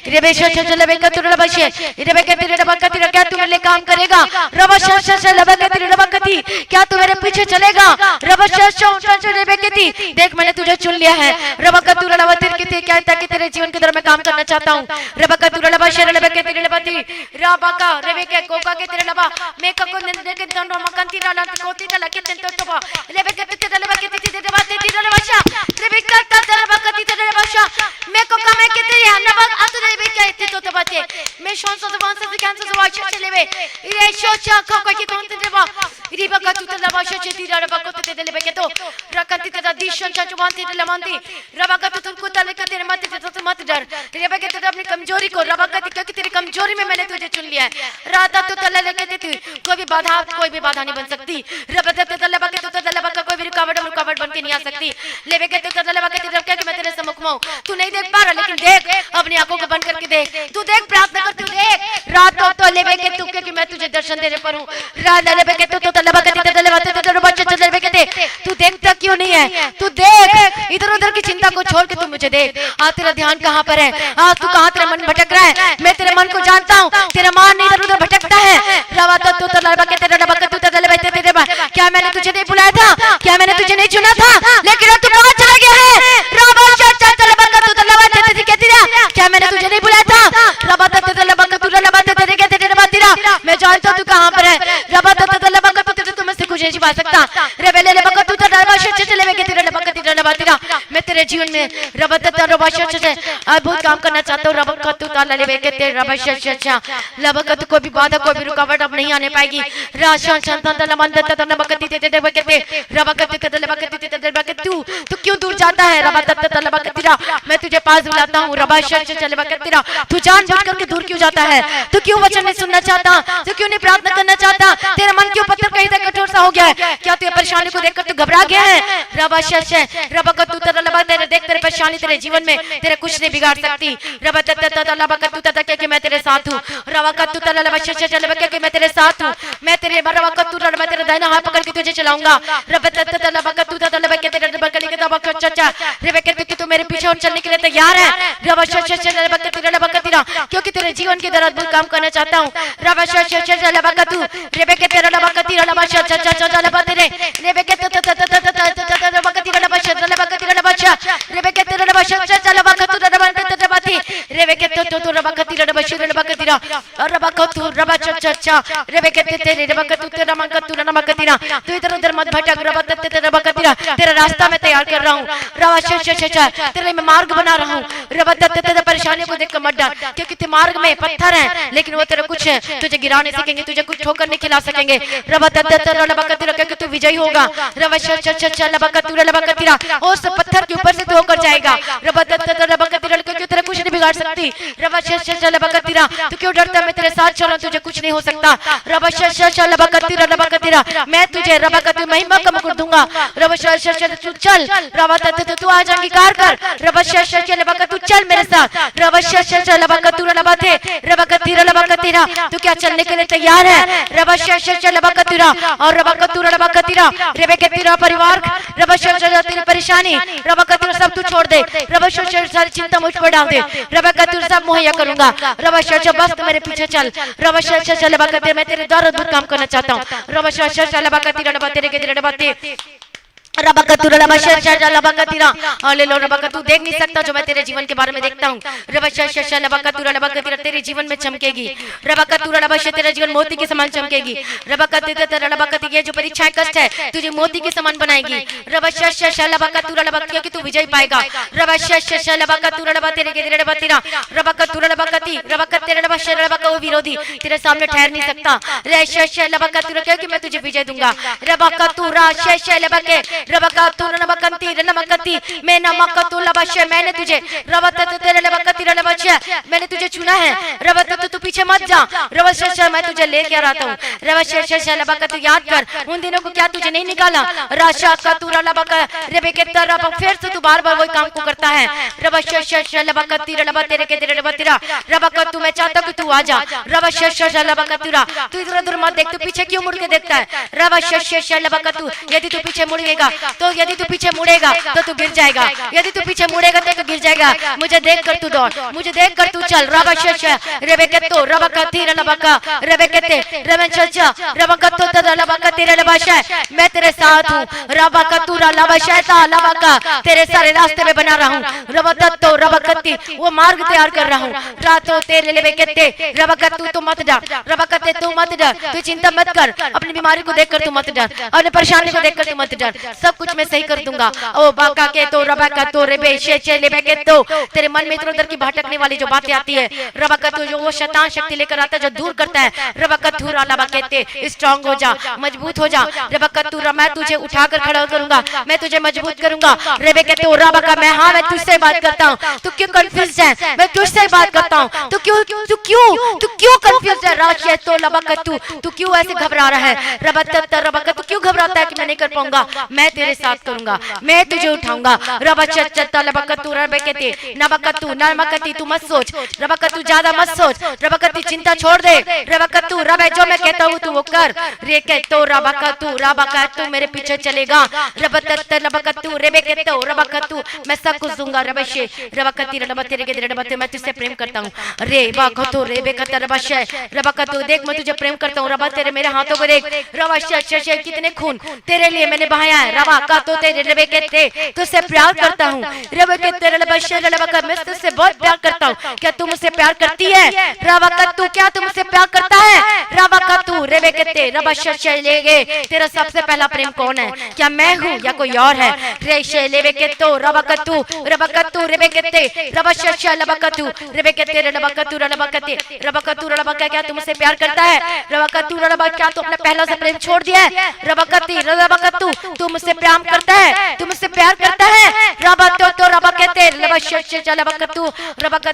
रबे शे रबे के तेरे रबशे रबे के तेरे रबकतिरा। क्या तू मेरे लिए काम करेगा? रबशे रबे के तेरे रबकति क्या तू मेरे पीछे चलेगा? रबशे रबे के ती देख मैंने तुझे चुन लिया है। रबकतुर रबतेरे के ते क्या ताकि तेरे जीवन के दर में काम करना चाहता हूं। रबकतुर रबशे रबे के तेरे रबती रबका रबे के कोका के तेरे रबा मैं को निंदे के दंडो मकंती डाला कोती डाला के तेरे तो रबे के तेरे रबे के तेरे रबते तेरे रबशा रबे का तेरे रबकति तेरे रबशा मैं को कमे के तेरे नबक अतु रबे के तो बाते मैं शोन से वन से कैंसर से वाच चले वे ये शोचा को के कौन तेरे बा रिबका तू तेरे रबशा तेरे रबको तेरे रबे के तो रकति तेरे दिशन चचवान तेरे लमंती रबका तू को तले के तेरे मत तो मत डर रबे के तेरे अपनी कमजोरी को रबकति क्योंकि तेरी कमजोरी में मैंने तुझे चुन लिया है। राधा तू तले लेके देती कोई भी बाधा नहीं बन सकती। रबते तेरे लबके तू तेरे लबका कोई भी रुकावट बन के नहीं आ सकती। लेवे के तेरे लबके तेरे क्या कि मैं तेरे सम्मुख में हूं। तू नहीं देख पा रहा लेकिन देख अपनी आंखों को बंद करके देख, तू देख प्रार्थना कर, तू देख रातों तो लेवे के तू क्योंकि मैं तुझे दर्शन देने पर हूं। राधा लेवे के तू तो लबके तेरे लबके तेरे बच्चे चले लेवे के देख, तू देखता क्यों नहीं है? तू देख इधर उधर की चिंता को छोड़ के तू मुझे देख। आज तेरा ध्यान कहां पर है? आज तू कहां तेरा मन भटक रहा है? मैं तेरे मन को जानता हूं, तेरा मन इधर उधर भटकता है। रवा तो लबके तेरे लबके तू तेरे लबके तेरे क्या मैंने तुझे नहीं बुलाया था? क्या मैंने तुझे नहीं चुना था? लेकिन तू कहां चला गया है? रवा लबके तू तेरे लबके तेरे क्या मैंने तुझे नहीं बुलाया था? रवा तेरे लबके तू लबके तेरे के तेरे तेरा मैं जानता हूं तू कहां पर है। रवा तेरे लबके तू तेरे तुम से कुछ नहीं छिपा सकता। रेबेले लबके तू तेरे लबके चले के तेरे लबके तेरा मैं तेरे जीवन में रवा तेरे लबके से बहुत काम करना चाहता हूं। रबका तू ताला लेवे के तेरे लबके लबके तू कोई भी बाधा कोई भी रुकावट अब नहीं आने पाएगी। राशन संतान लमन तेरे लबके तेरे रबके तेरे लबके तेरे लबके तू क्यों दूर जाता है? रवा तेरे लबके तेरा मैं तुझे पास बुलाता हूं। रबा शर्च चले लबके तेरा तू जानबूझ करके दूर क्यों जाता है? तू क्यों वचन नहीं सुनना चाहता? तू क्यों नहीं प्रार्थना करना चाहता? तेरा मन क्यों पत्थर कहीं तक कठोर सा हो गया है? क्या तू परेशानी को देखकर तू घबरा गया है? रबा शर्च रबका तू तेरे लबके तेरे देख तेरे परेशानी तेरे जीवन में तेरे कुछ नहीं बिगाड़ सकती। रबा तेरे लबके तू तेरे कि मैं तेरे साथ हूं। रवा का तू तेरे लबके चले लबके कि मैं तेरे साथ हूं। मैं तेरे रवा का तू मैं तेरे दाहिना हाथ पकड़ के तुझे चलाऊंगा। रबा तेरे लबके तू तेरे रबा के तेरे रबा के रबा को चाचा रबा के तू मेरे पीछे और चलने के लिए तैयार है रबा रबा के तेरे रबा के तेरा क्योंकि तेरे जीवन के अंदर अद्भुत काम करना चाहता हूं रबा रबा का तू रबा के तेरे रबा का तेरा रबा चाचा रबा तेरे रबा के रबा का तेरा रबा रबा का तेरा रबा रबा के तेरे रबा चाचा रबा का तू रबा रबा ती रबा के तू रबा का तेरा रबा के तेरा रबा का तू रबा चाचा रबा के तेरे रबा का तू तेरा रबा का तू रबा का तेरा तू इधर उधर मत भटक रबा तेरे रबा का तेरा रास्ता मैं तैयार कर रहा हूं रबा तेरे मैं मार्ग बना रहा हूं रबा तेरे परेशानियों को देख कर मत डर क्योंकि ते मार्ग में पत्थर है लेकिन वो तेरे कुछ तुझे गिरा नहीं सकेंगे तुझे कुछ ठोकर नहीं खिला सकेंगे रबा रबा का तेरा क्योंकि तू विजयी होगा रबा रबा का तू रबा का तेरा उस पत्थर के ऊपर से तू होकर जाएगा रबा रबा का तेरा क्योंकि तेरा कुछ नहीं बिगाड़ सकती रबा रबा का तेरा तू क्यों डरता मैं तेरे साथ चल रहा हूं तुझे कुछ नहीं हो सकता रबा रबा का तेरा मैं तुझे रबा का महिमा का मुकुट दूंगा रबा तू चल रबा तू आज अंगीकार कर रबा रबा का तू चल मेरे साथ रबा रबा का तू रबा थे रबा का तेरा तू क्या चलने के लिए तैयार है रबा रबा का तेरा और रबा का तू रबा का तेरा रबा के तेरा परिवार रबा तेरी परेशानी रबा का तेरा सब तू छोड़ दे रबा सारी चिंता मुझ पर डाल दे रबा का तू सब मुहैया करूंगा रबा बस तू मेरे पीछे चल रबा रबा का तेरा मैं तेरे द्वारा अद्भुत काम करना चाहता हूं रबा रबा का तेरा रबा तेरे के तेरे रबा रबा का तू रबा रबा का तेरा हालेलुया रबा का तू देख नहीं सकता जो मैं तेरे जीवन के बारे में देखता हूँ रबा रबा का तू रबा का तेरा तेरे जीवन में चमकेगी रबा का तू रबा तेरा जीवन मोती के समान चमकेगी रबा का तेरा रबा का ये जो परीक्षाएं कष्ट है तुझे मोती के समान बनाएगी रबा रबा का तू रबा क्योंकि तू विजय पाएगा रबा रबा का तू रबा तेरे के रबा तेरा रबा का तू रबा का रबा का तेरा रबा का वो विरोधी तेरे सामने ठहर नहीं सकता रबा का तू क्योंकि मैं तुझे विजय दूंगा रबा का तू रबा के रबकतु रबकंती रनमकती मैं नमकतु लबशे मैंने तुझे रबत तेरे लबकती रनबशे मैंने तुझे चुना है रबत तू पीछे मत जा रबशे मैं तुझे लेके आ रहा हूं रबशे लबकतु याद कर उन दिनों को क्या तुझे नहीं निकाला राशा का तू रबक रबे के तरफ फिर से तू बार-बार वही काम को करता है रबशे लबकती रब तेरे के तेरे रब तेरा रबकतु मैं चाहता हूं तू आ जा रबशे लबकतुरा तू इधर-उधर मत देख तू पीछे क्यों मुड़ के देखता है रबशे लबकतु यदि तू पीछे मुड़ेगा तो यदि तू पीछे मुड़ेगा तो तू गिर जाएगा यदि तू पीछे मुड़ेगा तो तू गिर जाएगा मुझे देखकर तू दौड़ मुझे देखकर तू चल रबशश रेबेकतो रबकती रबका रेबेकते रबशश रबकतो रबका तेरे रबशा मैं तेरे साथ हूं रबकतु रबशैता रबका तेरे सारे रास्ते में बना रहा हूं रबततो रबकती वो मार्ग तैयार कर रहा हूं रातों तेरे लेबेकते रबकतु तू मत डर रबकते तू मत डर तू चिंता मत कर अपनी बीमारी को देखकर तू मत डर अपनी परेशानी को देखकर तू मत डर सब कुछ मैं सही कर दूंगा ओ बाका के तो रबा का तो रेबे शेचे लेबे के तो तेरे मन में इधर उधर की भटकने वाली जो बातें आती है रबा का तो जो वो शैतान शक्ति लेकर आता है जो दूर करता है रबा का तू रबा कहते स्ट्रांग हो जा मजबूत हो जा रबा का तू मैं तुझे उठाकर खड़ा करूंगा मैं तुझे मजबूत करूंगा रेबे कहते ओ रबा का मैं हां मैं तुझसे बात करता हूं तू क्यों कंफ्यूज है मैं तुझसे बात करता हूं तू क्यों कंफ्यूज है राशे तो रबा का तू क्यों ऐसे घबरा रहा है रबा का तू क्यों घबराता है कि मैं नहीं कर पाऊंगा मैं तेरे साथ करूंगा मैं तुझे उठाऊंगा रबचत्ता लबकतु रबकते नबकतु नमकती तू मत सोच रबकतु ज्यादा मत सोच रबकती चिंता छोड़ दे रबकतु रब जो मैं कहता हूं तू वो कर रे कहतो रबकतु मेरे पीछे चलेगा रबतत लबकतु रेबेकतो रबकतु मैं सब कुछ दूंगा रबशे रबकती रबतेरे के रबते मैं तुझसे प्रेम करता हूं रे बाखतो रेबेकत रबशे रबकतु देख मैं तुझे प्रेम करता हूं रबा तेरे मेरे हाथों को देख रबशे कितने खून तेरे लिए मैंने बहाया है रबा का तो तेरे रबे कहते तुझसे प्यार करता हूँ रबे के तेरे लबशे रबा का मैं तुझसे बहुत प्यार करता हूँ क्या तू मुझसे प्यार करती है रबा का तू क्या तू मुझसे प्यार करता है रबा का तू रबे कहते रबशे लेगे तेरा सबसे पहला प्रेम कौन है क्या मैं हूँ या कोई और है रेशे लेबे के तो रबा का तू रबे कहते रबशे रबा का तू रबे कहते रबा का तू रबा का क्या तू मुझसे प्यार करता है रबा का तू रबा क्या तू अपना पहला से प्रेम छोड़ दिया है रबा का तू मुझसे प्रेम करता है तू मुझसे प्यार करता है रबा तो रबा कहते लबशे रबा का तू रबा का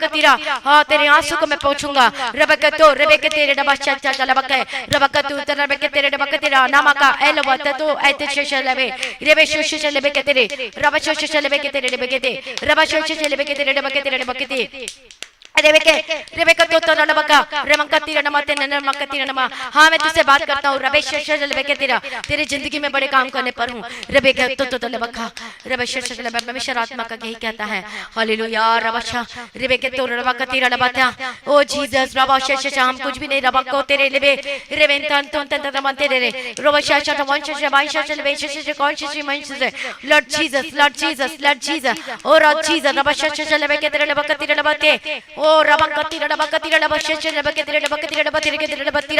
तीरा हां तेरे आंसू को मैं पोंछूंगा रबा का तो रबे के तेरे लबशे रबा का रबा का तू रबे के तेरे रबा का तेरा नामा का एलवा तो ऐते शेष लेबे रेबे शेष लेबे के तेरे रबा शेष लेबे के तेरे रबे के ते रबा शेष लेबे के तेरे रबा के तेरे रबा के ते रेबेका तो रबका रेमंका तीर नमते नमका तीर नमा। हाँ मैं तुझसे बात करता हूँ रबेश रेबेका तेरे जिंदगी में बड़े काम करने पर हूँ। रेबेका तो रबका रबेश परमेश्वर आत्मा का यही कहता है। हालेलुया रबशा रेबेका तो रबका तीर नबता। ओ जीसस रबशा हम कुछ भी नहीं रबको तेरे लेबे रेवेंतन तो तन तमते रे रबशा शा वंश शा बाईशा शा लेबे शा कॉन्शियस मंच से लॉर्ड जीसस ओ लॉर्ड जीसस रबशा शा लेबे के तेरे लेबका तीर नबते ओ रबकती रबकती रबशेष रबकती रबकती रबकती रबकती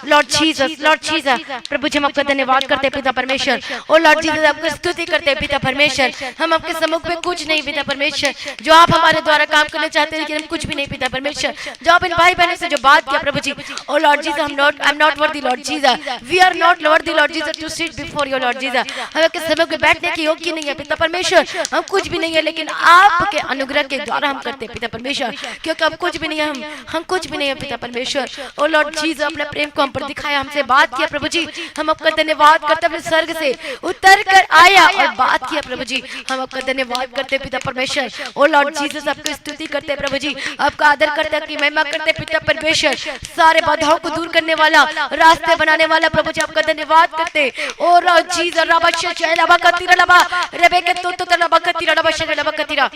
लॉर्ड जीसस प्रभु जी हम आपका धन्यवाद करते हैं पिता परमेश्वर। ओ लॉर्ड जीसस आपकी स्तुति करते हैं पिता परमेश्वर। हम आपके सम्मुख में कुछ नहीं पिता परमेश्वर, जो आप हमारे द्वारा काम करना चाहते हैं लेकिन हम कुछ भी नहीं पिता परमेश्वर। जो आप इन भाई बहनों से जो बात किया प्रभु जी, oh lord Jesus I am not worthy lord Jesus, we are not worthy lord Jesus to sit before your lord Jesus. हम आपके सम्मुख में बैठने के योग्य नहीं है पिता परमेश्वर, हम कुछ भी नहीं है लेकिन आपके अनुग्रह के द्वारा हम करते हैं पिता परमेश्वर, क्योंकि हम कुछ भी नहीं है, हम कुछ भी नहीं है पिता परमेश्वर। ओ लॉर्ड जीसस अपने प्रेम को हम पर दिखाया, हमसे बात किया प्रभु जी, हम आपका धन्यवाद करते हैं। स्वर्ग से उतर कर आया और बात किया प्रभु जी, हम आपका धन्यवाद करते हैं पिता परमेश्वर। ओ लॉर्ड जीसस आपकी स्तुति करते हैं प्रभु जी, आपका आदर करते हैं, आपकी महिमा करते हैं पिता परमेश्वर। सारे बाधाओं को दूर करने वाला, रास्ते बनाने वाला प्रभु जी आपका धन्यवाद करते हैं। ओ लॉर्ड जीसस रबशा रबा कतीरा रबा रेबेके तो रबा कतीरा रबा रबा कतीरा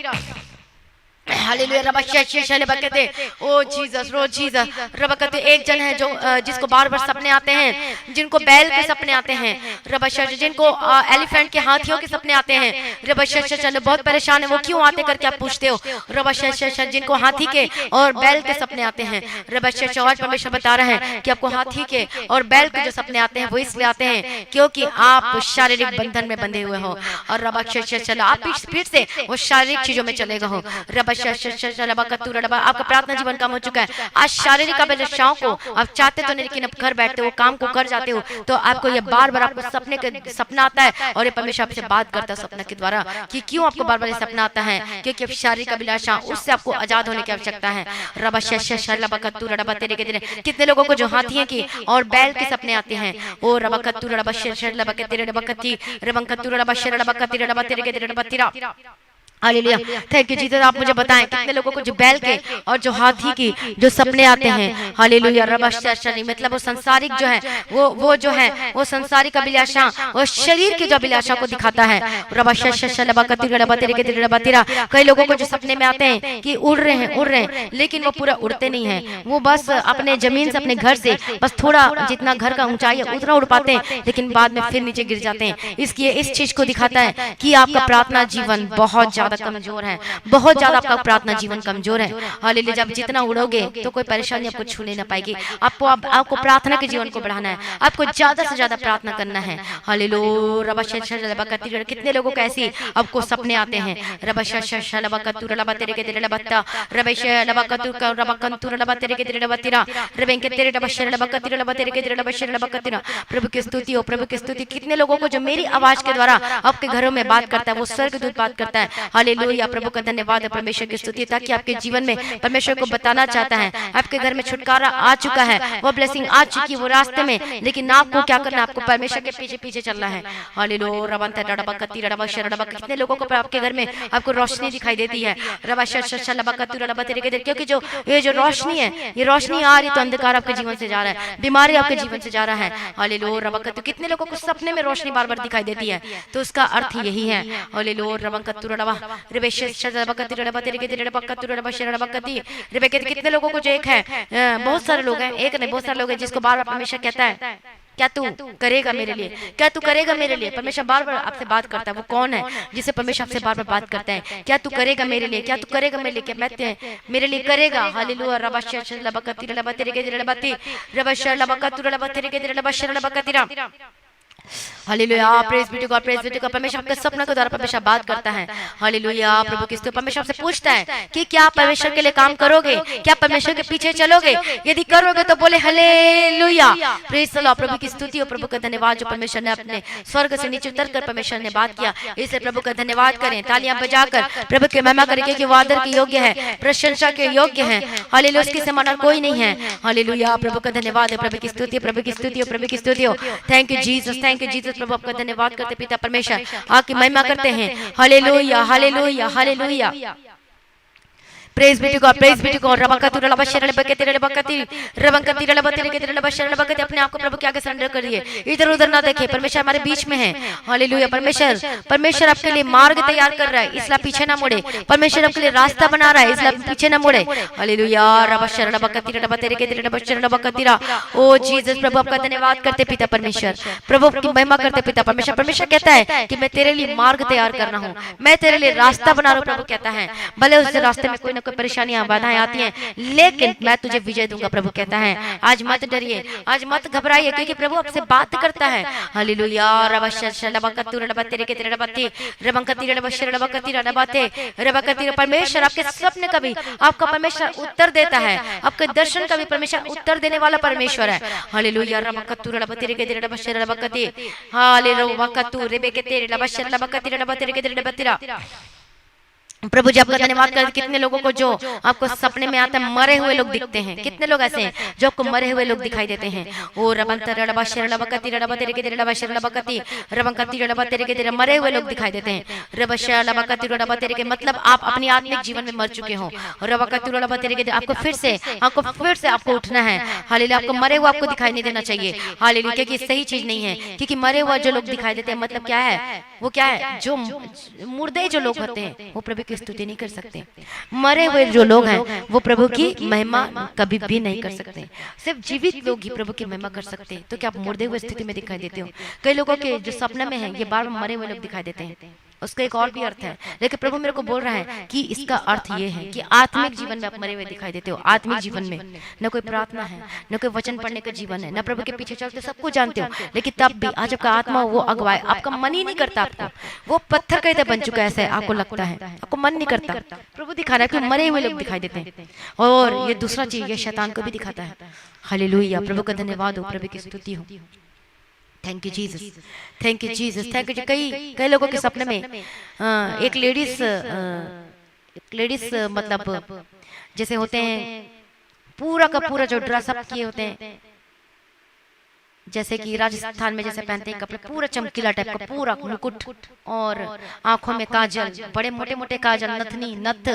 हालेलुया रबशेष बकते। ओ जीसस रो जीसस रबकते एक जन है जो जिसको बार बार सपने आते हैं, जिनको बैल के सपने आते हैं रबशेष, जिनको एलिफेंट के हाथियों के सपने आते हैं रबशेष, बहुत परेशान है वो क्यों आते करके आप पूछते हो रबशेष, जिनको हाथी के और बैल के सपने आते हैं रबशेष। और परमेश्वर बता रहे हैं कि आपको हाथी के और बैल के जो सपने आते हैं वो इसलिए आते हैं क्योंकि आप शारीरिक बंधन में बंधे हुए हो और रबशेष आप फिर से वो शारीरिक चीजों में चले गए हो। आपका प्रार्थना जीवन कम हो चुका है, आज शारीरिक अभिलाषाओं को आप चाहते तो नहीं लेकिन अब घर बैठते हो, काम को कर जाते हो, तो आपको ये बार बार आपको सपना आता है और ये परमेश्वर आपसे बात करता है सपना के द्वारा कि क्यों आपको बार बार ये सपना आता है, क्योंकि अब शारीरिक अभिलाषा उससे आपको आजाद होने की आवश्यकता है। कितने लोगों को जो हाथियों की और बैल के सपने आते हैं ओ हालेलुया थैंक यू जीसस। आप मुझे बताएं कितने लोगों को जो बैल के और जो हाथी की जो सपने आते हैं हालेलुया रबशनी, मतलब वो संसारिक जो है वो जो है वो संसारिक अभिलाषा वो शरीर की जो अभिलाषा को दिखाता है रबशनी। कई लोगों को जो सपने में आते हैं कि उड़ रहे हैं लेकिन वो पूरा उड़ते नहीं है, वो बस अपने जमीन से अपने घर से बस थोड़ा जितना घर का ऊंचाई है उतना उड़ पाते हैं लेकिन बाद में फिर नीचे गिर जाते हैं। इसलिए इस चीज को दिखाता है कि आपका प्रार्थना जीवन बहुत ज्यादा कमजोर है, बहुत ज्यादा आपका प्रार्थना जीवन कमजोर है। हालेलुया जब जितना उड़ोगे तो कोई परेशानी आपको छूने ना पाएगी। आपको प्रार्थना के जीवन को बढ़ाना है, आपको ज्यादा से ज्यादा प्रार्थना करना है। हालेलुया कितने लोगों को ऐसी आपको सपने आते हैं प्रभु की स्तुति हो, प्रभु की स्तुति। कितने लोगों को जो मेरी आवाज के द्वारा आपके घरों में बात करता है वो स्वर्गदूत बात करता है। हालेलुया प्रभु का धन्यवाद है, परमेश्वर की स्तुति, ताकि आपके जीवन में परमेश्वर को बताना चाहता है आपके घर में छुटकारा आ चुका है, वो ब्लेसिंग आ चुकी है वो रास्ते में, लेकिन आपको क्या करना है, आपको परमेश्वर के पीछे पीछे चलना है। हालेलुया कितने लोगों को आपके घर में आपको रोशनी दिखाई देती है क्योंकि जो ये जो रोशनी है ये रोशनी आ रही तो अंधकार आपके जीवन से जा रहा है, बीमारी आपके जीवन से जा रहा है। हालेलुया तो कितने लोगों को सपने में रोशनी बार बार दिखाई देती है, तो उसका अर्थ यही है। कितने लोगों को जो एक है, बहुत सारे लोग हैं, एक नहीं बहुत सारे लोग हैं जिसको बार बार परमेश्वर कहता है क्या तू करेगा मेरे लिए, क्या तू करेगा मेरे लिए। परमेश्वर बार बार आपसे बात करता है, वो कौन है जिसे परमेश्वर आपसे बार बार बात करता है, क्या तू करेगा मेरे लिए, क्या तू करेगा मेरे लिए, क्या मैं मेरे लिए करेगा। Hallelujah hallelujah praise be to God, praise be to God. परमेश्वर आपके सपना के द्वारा परमेश्वर बात करता है। हालेलुया प्रभु की स्तुति। परमेश्वर आपसे पूछता है कि क्या परमेश्वर के लिए काम करोगे, क्या परमेश्वर के पीछे चलोगे, यदि करोगे तो बोले हालेलुया प्रेज द लॉर्ड। प्रभु की स्तुति और प्रभु का धन्यवाद जो परमेश्वर ने अपने स्वर्ग से नीचे उतरकर परमेश्वर ने बात किया, इसलिए प्रभु का धन्यवाद करें, तालियां बजाकर प्रभु की महिमा करें क्योंकि वो आदर के योग्य है, प्रशंसा के योग्य है। हालेलुया उसके समान और कोई नहीं है। हालेलुया प्रभु का धन्यवाद है, प्रभु की स्तुति, प्रभु की स्तुति, प्रभु की स्तुति। Thank you Jesus, thank you Jesus. प्रभु आपका धन्यवाद करते पिता परमेश्वर, आपकी महिमा करते हैं। Hallelujah hallelujah hallelujah praise be to God, praise be to God. रबकतु रबशर रबकति रबकति रबकति रबकति रबकति रबशर रबकति। अपने आप को प्रभु के आगे सरेंडर करिए, इधर उधर ना देखें। परमेश्वर हमारे बीच में है। हालेलुया। परमेश्वर परमेश्वर आपके लिए मार्ग तैयार कर रहा है, इसलिए पीछे ना मुड़े। परमेश्वर आपके लिए रास्ता बना रहा है, इसलिए पीछे ना मुड़े। हालेलुया। रबशर रबकति रबकति रबकति रबकति। ओ जीसस, प्रभु आपका धन्यवाद करते पिता परमेश्वर, प्रभु की महिमा करते पिता परमेश्वर। परमेश्वर कहता है कि मैं तेरे लिए मार्ग तैयार कर रहा हूँ, मैं तेरे लिए रास्ता बना रहा हूँ। प्रभु कहता है भले उस रास्ते में कोई ना कोई परेशानियां बाधाएं आती हैं, लेकिन मैं तुझे विजय दूंगा। प्रभु कहता है आज मत डरिए, आज मत घबराइए, क्योंकि प्रभु आपसे बात करता है। हालेलुया। परमेश्वर आपके सपने का भी आपका परमेश्वर उत्तर देता है, आपके दर्शन का भी परमेश्वर उत्तर देने वाला परमेश्वर है। हालेलुया। प्रभु जी आपका धन्यवाद कर। कितने लोगों को जो आपको सपने में आते हैं मरे हुए लोग दिखते हैं, कितने लोग ऐसे हैं जो आपको मरे हुए लोग दिखाई देते हैं। ओ रबंतर रबशर रबकति रबकति रबशर रबकति रबकति रबकति मरे हुए लोग दिखाई देते हैं। रबशर रबकति रबकति के मतलब आप अपनी आत्मिक जीवन में मर चुके हो। रबकति रबकति आपको फिर से आपको उठना है। हालेलुया। आपको मरे हुए आपको दिखाई नहीं देना चाहिए। हालेलुया। क्योंकि सही चीज नहीं है, क्योंकि मरे हुए जो लोग दिखाई देते हैं मतलब क्या है, वो क्या है, जो मुर्दे जो लोग होते हैं वो प्रभु स्तुति नहीं कर सकते। मरे हुए जो लोग हैं वो प्रभु की महिमा कभी भी नहीं कर सकते। सिर्फ जीवित लोग ही प्रभु की महिमा कर सकते हैं। तो क्या आप मुर्दे हुए स्थिति में दिखाई देते हो? कई लोगों के जो सपने में है ये बार बार मरे हुए लोग दिखाई देते हैं। उसका एक और भी अर्थ है, लेकिन प्रभु मेरे को बोल रहा है कि इसका अर्थ ये है कि आत्मिक जीवन में आप मरे हुए दिखाई देते हो। आत्मिक जीवन में न कोई प्रार्थना है, न कोई वचन पढ़ने का जीवन है, न प्रभु के पीछे चलते, सब कुछ जानते हो, लेकिन तब भी आज आपका आत्मा वो अगवाए, आपका मन ही नहीं करता, आपको वो पत्थर कहते बन चुका है, ऐसे आपको लगता है, आपको मन नहीं करता। प्रभु दिखा रहा है कि मरे हुए लोग दिखाई देते हैं। और ये दूसरा चीज ये शैतान को भी दिखाता है। हालेलुया। प्रभु का धन्यवाद हो, प्रभु की स्तुति हो। Thank you Jesus, thank you Jesus, thank you. कई लोगों के सपने में एक लेडीज मतलब जैसे होते हैं पूरा का पूरा जो ड्रेस अप किए होते हैं, जैसे कि राजस्थान में जैसे पहनते हैं कपड़े, पूरा चमकीला टाइप का, पूरा मुकुट और आंखों में काजल, बड़े मोटे मोटे काजल, नथनी नथ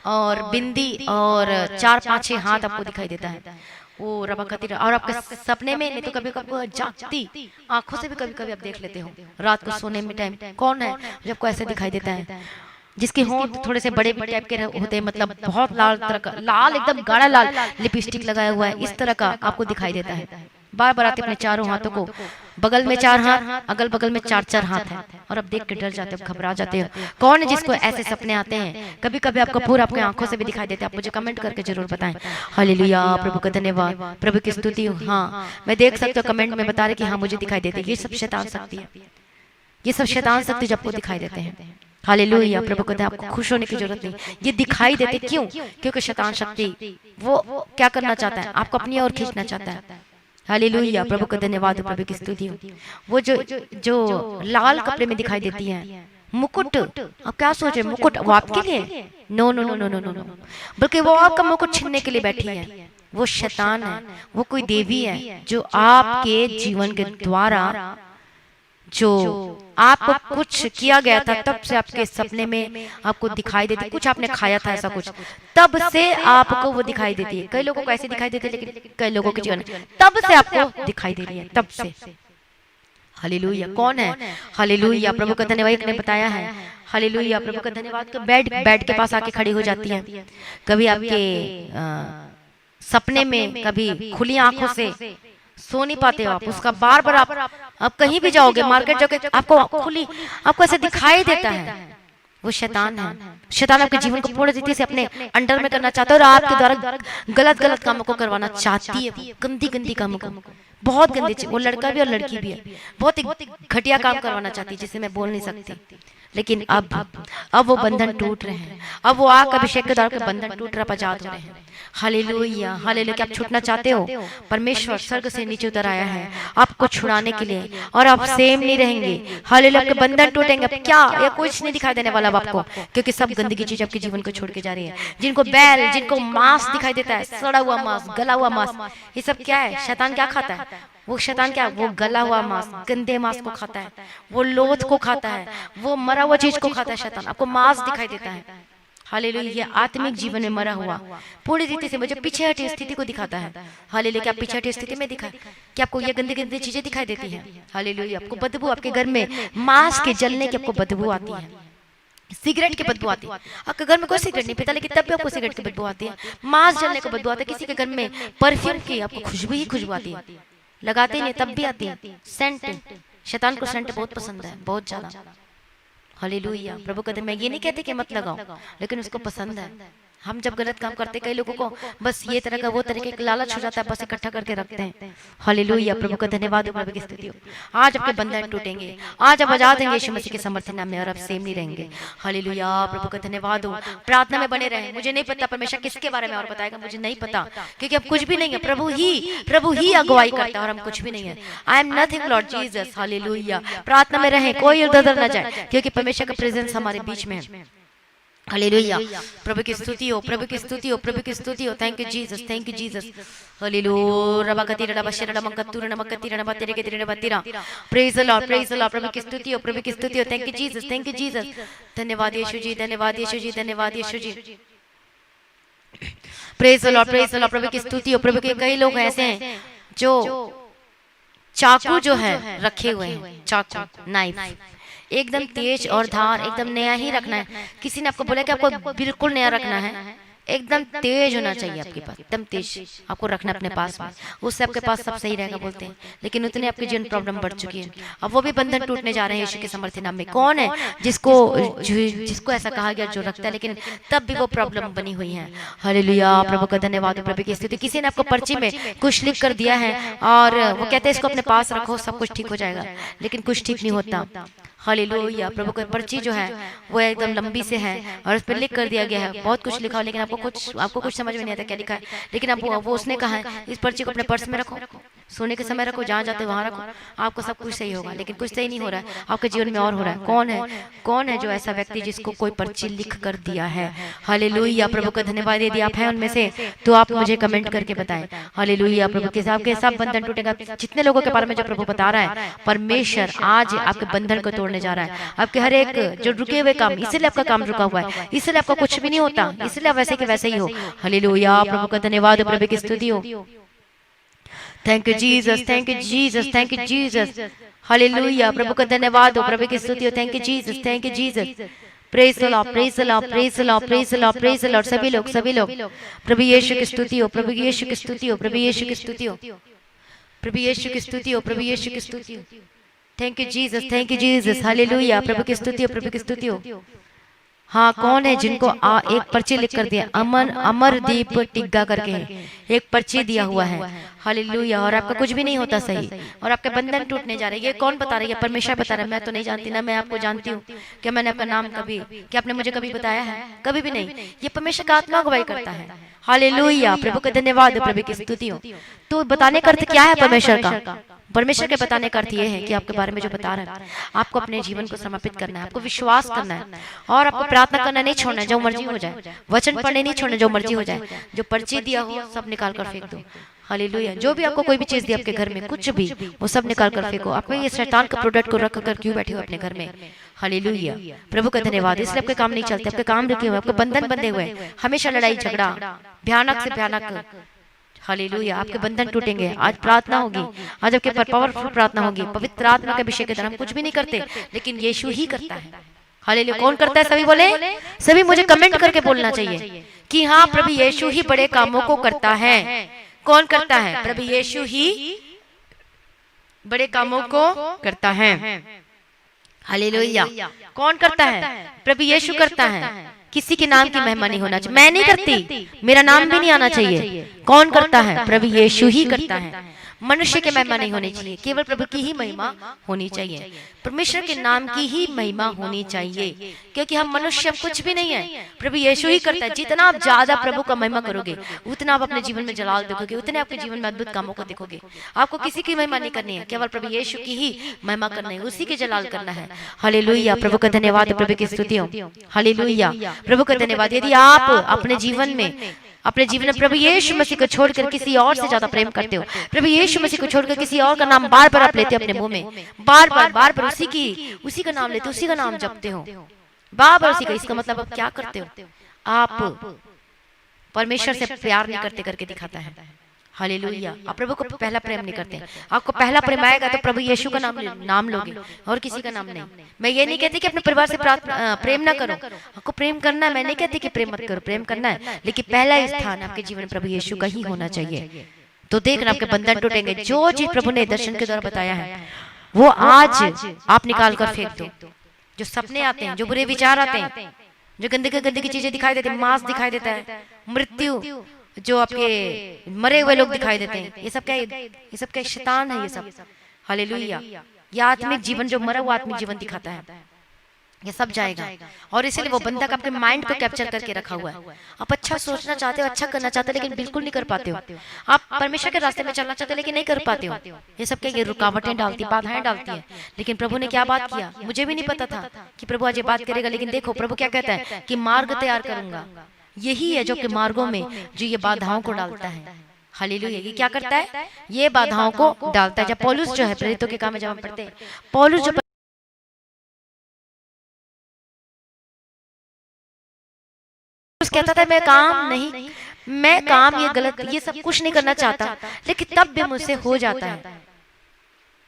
और बिंदी और 4-5 हाथ आपको दिखाई देता है। वो रबकति। और आपके सपने में नहीं तो कभी कभी जागती आंखों से भी कभी कभी आप देख लेते हो रात को सोने में टाइम। कौन है जो आपको ऐसे दिखाई देता है, जिसके होंठ थोड़े से बड़े टाइप के होते हैं, मतलब बहुत लाल तरह का, लाल एकदम गाढ़ा लाल लिपस्टिक लगाया हुआ है, इस तरह का आपको दिखाई देता है। बार बार आते अपने चारों हाथों को, बगल में 4 हाथ, अगल बगल में 4-4 हाथ है, और अब देख के डर जाते हो, घबरा जाते हो। कौन है जिसको ऐसे सपने आते हैं? कभी कभी आपको पूरा आपकी आंखों से भी दिखाई देते हैं। आप मुझे कमेंट करके जरूर बताएं। हालेलुया। प्रभु का धन्यवाद, प्रभु की स्तुति हो। हाँ, मैं देख सकता हूँ कमेंट में बता रहे कि हाँ मुझे दिखाई देते। ये सब शैतान शक्ति है, ये सब शैतान शक्ति जब आपको दिखाई देते हैं। हालेलुया। प्रभु को आपको खुश होने की जरूरत नहीं, ये दिखाई देते क्यों? क्योंकि शैतान शक्ति वो क्या करना चाहता है, आपको अपनी ओर खींचना चाहता है। हालेलुया। प्रभु का धन्यवाद, प्रभु की स्तुति हो। वो जो लाल कपड़े में दिखाई देती है, मुकुट, आप क्या सोच रहे, मुकुट वो आपके लिए? No no no no no no, बल्कि वो आपका मुकुट छीनने के लिए बैठी है। वो शैतान है, वो कोई देवी है जो आपके जीवन के द्वारा जो आपको कुछ किया गया था, तब से आपके सपने में आपको दिखाई देती, कुछ आपने खाया था ऐसा कुछ, तब से आपको वो दिखाई देती है। कई लोगों को ऐसे दिखाई देती है, लेकिन कई लोगों के जीवन तब से आपको दिखाई दे रही है, तब से। हालेलुया। कौन है? हालेलुया। प्रभु का धन्यवाद। एक ने बताया है, हालेलुया। प्रभु का धन्यवाद। बेड के पास आके खड़ी हो जाती है, कभी आपके सपने में, कभी खुली आंखों से सो नहीं पाते हो आप, उसका बार बार आप कहीं भी जाओगे, मार्केट जाओगे, आपको ऐसे दिखाई देता है। वो शैतान है। शैतान आपके जीवन को पूरी रीति से अपने अंडर में करना चाहता है और आपके द्वारा गलत गलत कामों को करवाना चाहती है, गंदी गंदी कामों को, बहुत गंदे। वो लड़का भी और लड़की भी है, बहुत ही घटिया काम करवाना चाहती है, जिसे मैं बोल नहीं सकती। लेकिन अब वो बंधन टूट रहे हैं, अब वो आग अभिषेक के द्वारा बंधन टूट रहा, आजाद हो रहे हैं। हालेलुया। हालेलुया। क्या आप छूटना चाहते हो? परमेश्वर स्वर्ग से नीचे उतर आया है आपको छुड़ाने के लिए, और आप सेम नहीं रहेंगे। हालेलुया। आपके बंधन टूटेंगे। अब क्या ये कुछ नहीं दिखाई देने वाला आपको, क्योंकि सब गंदगी चीज आपके जीवन को छोड़ के जा रही है। जिनको बैल, जिनको मांस दिखाई देता है, सड़ा हुआ मांस, गला हुआ मांस, ये सब क्या है? शैतान क्या खाता है? वो शैतान क्या, वो गला हुआ मांस, गंदे मांस को खाता है, वो लोथ को खाता है, वो मरा हुआ चीज को खाता है। शैतान आपको मांस दिखाई देता है। हालेलुया। ये आत्मिक जीवन में मरा हुआ पूरी रीति से मुझे पीछे हटी स्थिति को दिखाता है। हालेलुया। क्या आप पीछे हटी स्थिति में दिखा, क्या आपको ये गंदी गंदी चीजें दिखाई देती हैं? हालेलुया। आपको बदबू, आपके घर में मांस के जलने की आपको बदबू आती है, सिगरेट की बदबू आती है। आपके घर में कोई सिगरेट नहीं पीता लेकिन तब भी आपको सिगरेट की बदबू आती है, मांस जलने की बदबू आती है। किसी के घर में परफ्यूम की आपको खुशबू ही खुशबू आती है, लगाते ही नहीं तब भी आती है। सेंट, शैतान को सेंट बहुत पसंद है, बहुत ज्यादा। हालेलुया। प्रभु कहते मैं ये नहीं कहते कि मत लगाओ, लेकिन उसको पसंद है। हम जब गलत काम करते कई लोगों को बस ये तरह का वो तरह का लालच हो जाता है, बस इकट्ठा करके रखते हैं। हालेलुया। प्रभु का धन्यवाद हो। प्रभु की स्तुति हो। आज आपके बंधन टूटेंगे, आज आप आजाद होंगे यीशु मसीह के समर्थन नाम में, और आप सेम नहीं रहेंगे। हालेलुया। प्रभु का धन्यवाद हो। प्रार्थना में बने रहे। मुझे नहीं पता परमेश्वर किसके बारे में और बताएगा, मुझे नहीं पता, क्योंकि अब कुछ भी नहीं है। प्रभु ही अगुवाई करता है और हम कुछ भी नहीं है। I am nothing Lord Jesus. Hallelujah. प्रार्थना में रहें, कोई इधर उधर न जाए, क्योंकि परमेश्वर का प्रेजेंस हमारे बीच में है। हालेलुया। प्रभु की स्तुति हो, प्रभु की स्तुति हो, प्रभु की स्तुति हो। Thank you Jesus, thank you Jesus. Hallelujah. रबकती रबशर रमकतुर नमकती रनबतेरे के तेरे बतिरा। Praise the lord, praise the lord. प्रभु की स्तुति हो, प्रभु की स्तुति हो। Thank you Jesus, thank you Jesus. धन्यवाद यीशु जी, धन्यवाद यीशु जी, धन्यवाद Yeshu ji. Praise the lord, praise the lord. प्रभु की स्तुति हो। प्रभु के कई लोग ऐसे हैं जो चाकू जो है रखे हुए हैं, चाकू नाइफ एकदम तेज और धार एकदम नया ही रखना है। किसी ने आपको बोला कि आपको बिल्कुल नया रखना है, एकदम तेज होना चाहिए आपके पास, एकदम तेज आपको रखना अपने पास में, उससे आपके पास सब सही रहेगा बोलते हैं। लेकिन उतने आपकी जीवन प्रॉब्लम बढ़ चुकी है, अब वो भी बंधन टूटने जा रहे हैं यीशु के समर्थन नाम में। कौन है जिसको ऐसा कहा गया जो रखता है लेकिन तब भी वो प्रॉब्लम बनी हुई है। हालेलुया। प्रभु का धन्यवाद। प्रभु की स्तुति। किसी ने आपको पर्ची में कुछ लिख कर दिया है और वो कहते हैं इसको अपने पास रखो सब कुछ ठीक हो जाएगा, लेकिन कुछ ठीक नहीं होता। हालेलुया। प्रभु का पर्ची जो है वो एकदम लंबी से है और उस पर लिख कर दिया गया है, बहुत कुछ लिखा हो, लेकिन आपको कुछ समझ में नहीं आता क्या लिखा है। लेकिन अब वो उसने कहा है इस पर्ची को अपने पर्स में रखो, सोने के समय रखो, जहाँ जाते वहां रखो, आपको सब कुछ सही होगा। लेकिन कुछ सही नहीं हो रहा है, आपके जीवन में और हो रहा है। कौन है जो ऐसा व्यक्ति जिसको कोई पर्ची लिख कर दिया है? हालेलुया। प्रभु का धन्यवाद। यदि आप हैं उनमें से तो आप मुझे कमेंट करके बताएं। हालेलुया। प्रभु के साथ सब बंधन टूटेगा। जितने लोगों के बारे में जो प्रभु बता रहा है, परमेश्वर आज आपके बंधन को तोड़ने जा रहा है। आपके हर एक जो रुके हुए काम, इसलिए आपका काम रुका हुआ है, इसलिए आपका कुछ भी नहीं होता, इसलिए आप वैसे के वैसे ही हो। हालेलुया। प्रभु का धन्यवाद। प्रभु की स्तुति हो। Thank you Jesus, thank you Jesus, thank you Jesus. Hallelujah. प्रभु का धन्यवाद हो। प्रभु की स्तुति हो। Thank you Jesus, thank you Jesus. Praise the lord, praise the lord, praise the lord, praise the lord, praise the lord. सभी लोग प्रभु यीशु की स्तुति हो, प्रभु यीशु की स्तुति हो, प्रभु यीशु की स्तुति हो, प्रभु यीशु की स्तुति हो, प्रभु यीशु की स्तुति हो। Thank you Jesus, thank you Jesus. Hallelujah. प्रभु की स्तुति हो, प्रभु की स्तुति हो। हाँ, कौन है जिनको एक पर्ची लिख कर दिया, अमरदीप टिग्गा करके एक पर्ची दिया हुआ है। हालेलुया। और आपका कुछ भी नहीं होता सही, और आपके बंधन टूटने जा रहे हैं। ये कौन बता रही है? परमेश्वर बता रहा है। मैं तो नहीं जानती ना, मैं आपको जानती हूँ। क्या मैंने आपका नाम कभी, क्या आपने मुझे कभी बताया है? कभी भी नहीं। ये परमेश्वर का आत्मा अगुवाई करता है। हालेलुया। प्रभु का धन्यवाद। प्रभु की स्तुति हो। तो बताने का अर्थ क्या है परमेश्वर का? परमेश्वर के बताने का अर्थ ये है कि आपके बारे में जो बता रहा है, आपको अपने जीवन को समर्पित करना है, आपको विश्वास करना है, और आपको प्रार्थना करना नहीं छोड़ना है, जो मर्जी हो जाए, वचन पढ़ने नहीं छोड़ना, जो मर्जी हो जाए, जो पर्ची दिया हो सब निकाल कर फेंक दो। हालेलुया। जो भी आपको कोई भी चीज दी आपके घर में, कुछ भी, वो सब निकाल कर फेंको। आप ये शैतान का प्रोडक्ट को रख कर क्यों बैठे हो अपने घर में? हालेलुया। प्रभु का धन्यवाद। इसलिए आपके काम नहीं चलते, आपके काम रुके हुए, आपके बंधन बंधे हुए, हमेशा लड़ाई झगड़ा, भयानक से भयानक। हालेलुया। आपके बंधन टूटेंगे। आज प्रार्थना होगी, आज आपके पर पावरफुल प्रार्थना होगी, पवित्र आत्मा के अभिषेक के द्वारा। हम कुछ भी नहीं करते, लेकिन यीशु ही करता है। हालेलुया। कौन करता है? सभी बोले, सभी मुझे कमेंट करके बोलना चाहिए कि हाँ, प्रभु यीशु ही बड़े कामों को करता है। कौन करता है? प्रभु यीशु ही बड़े कामों को करता है। हालेलुया। कौन करता है? प्रभु यीशु करता है। किसी के नाम की महिमा नहीं होना चाहिए। मैं नहीं करती, मेरा नाम भी नहीं आना चाहिए। कौन करता है? प्रभु यीशु ही करता है। मनुष्य की महिमा नहीं होनी चाहिए, केवल प्रभु की ही महिमा होनी चाहिए, परमेश्वर के नाम की ही महिमा होनी चाहिए, क्योंकि हम मनुष्य कुछ भी नहीं है, प्रभु यीशु ही करता है। जितना आप ज्यादा प्रभु का महिमा करोगे, उतना आप अपने जीवन में जलाल देखोगे, उतने आपके जीवन में अद्भुत कामों को देखोगे। आपको किसी की महिमा नहीं करनी है, केवल प्रभु यीशु की ही महिमा करनी है, उसी के जलाल करना है। हालेलुया। प्रभु का धन्यवाद, प्रभु की स्तुति हो। हालेलुया। प्रभु का धन्यवाद। यदि आप अपने जीवन में प्रभु यीशु मसीह को छोड़कर किसी और से ज्यादा प्रेम करते हो, प्रभु यीशु मसीह को छोड़कर किसी और का नाम बार बार आप लेते हो अपने मुंह में, बार बार उसी का नाम लेते हो, उसी का नाम जपते हो, बार बार उसी का, इसका मतलब आप क्या करते हो? आप परमेश्वर से प्यार नहीं करते करके दिखाता है। हालेलुया। आप प्रभु को पहला प्रेम नहीं करते। आपको पहला प्रेम आएगा तो प्रभु यीशु का नाम लोगे और किसी का नाम नहीं। मैं ये नहीं कहती कि अपने परिवार से प्रेम ना करो, आपको प्रेम करना है। मैं नहीं कहती कि प्रेम मत करो, प्रेम करना है, लेकिन पहला स्थान आपके जीवन में प्रभु यीशु का ही होना चाहिए। तो देखना आपके बंधन टूटेंगे। जो चीज प्रभु ने दर्शन के द्वारा बताया है वो आज आप निकाल कर फेंक दो। जो सपने आते हैं, जो बुरे विचार आते हैं, जो गंदगी गंदगी चीजें दिखाई देती है, मांस दिखाई देता है, मृत्यु, जो आपके मरे हुए लोग दिखाई देते हैं, ये सब क्या, ये सब क्या शैतान है ये सब। हालेलुया। ये आत्मिक जीवन, जो मरा हुआ आत्मिक जीवन दिखाता है, ये सब जाएगा। और इसीलिए वो बंधक आपके माइंड को कैप्चर करके रखा हुआ है। आप अच्छा सोचना चाहते हो, अच्छा करना चाहते हो, लेकिन बिल्कुल नहीं कर पाते हो। आप परमेश्वर के रास्ते में चलना चाहते हो लेकिन नहीं कर पाते हो। ये सब क्या, ये रुकावटें डालती, बाधाएं डालती है। लेकिन प्रभु ने क्या बात किया, मुझे भी नहीं पता था कि प्रभु आज ये बात करेगा, लेकिन देखो प्रभु क्या कहता है कि मार्ग तैयार करूंगा। यही है जो कि मार्गों में जो ये बाधाओं को डालता है। हालेलुया। ये क्या करता है, ये बाधाओं को डालता है। जब पौलुस जो है प्रेरितों के काम में जब हम पढ़ते हैं, पौलुस जो कहता था मैं काम ये गलत, ये सब कुछ नहीं करना चाहता, लेकिन तब भी मुझसे हो जाता है।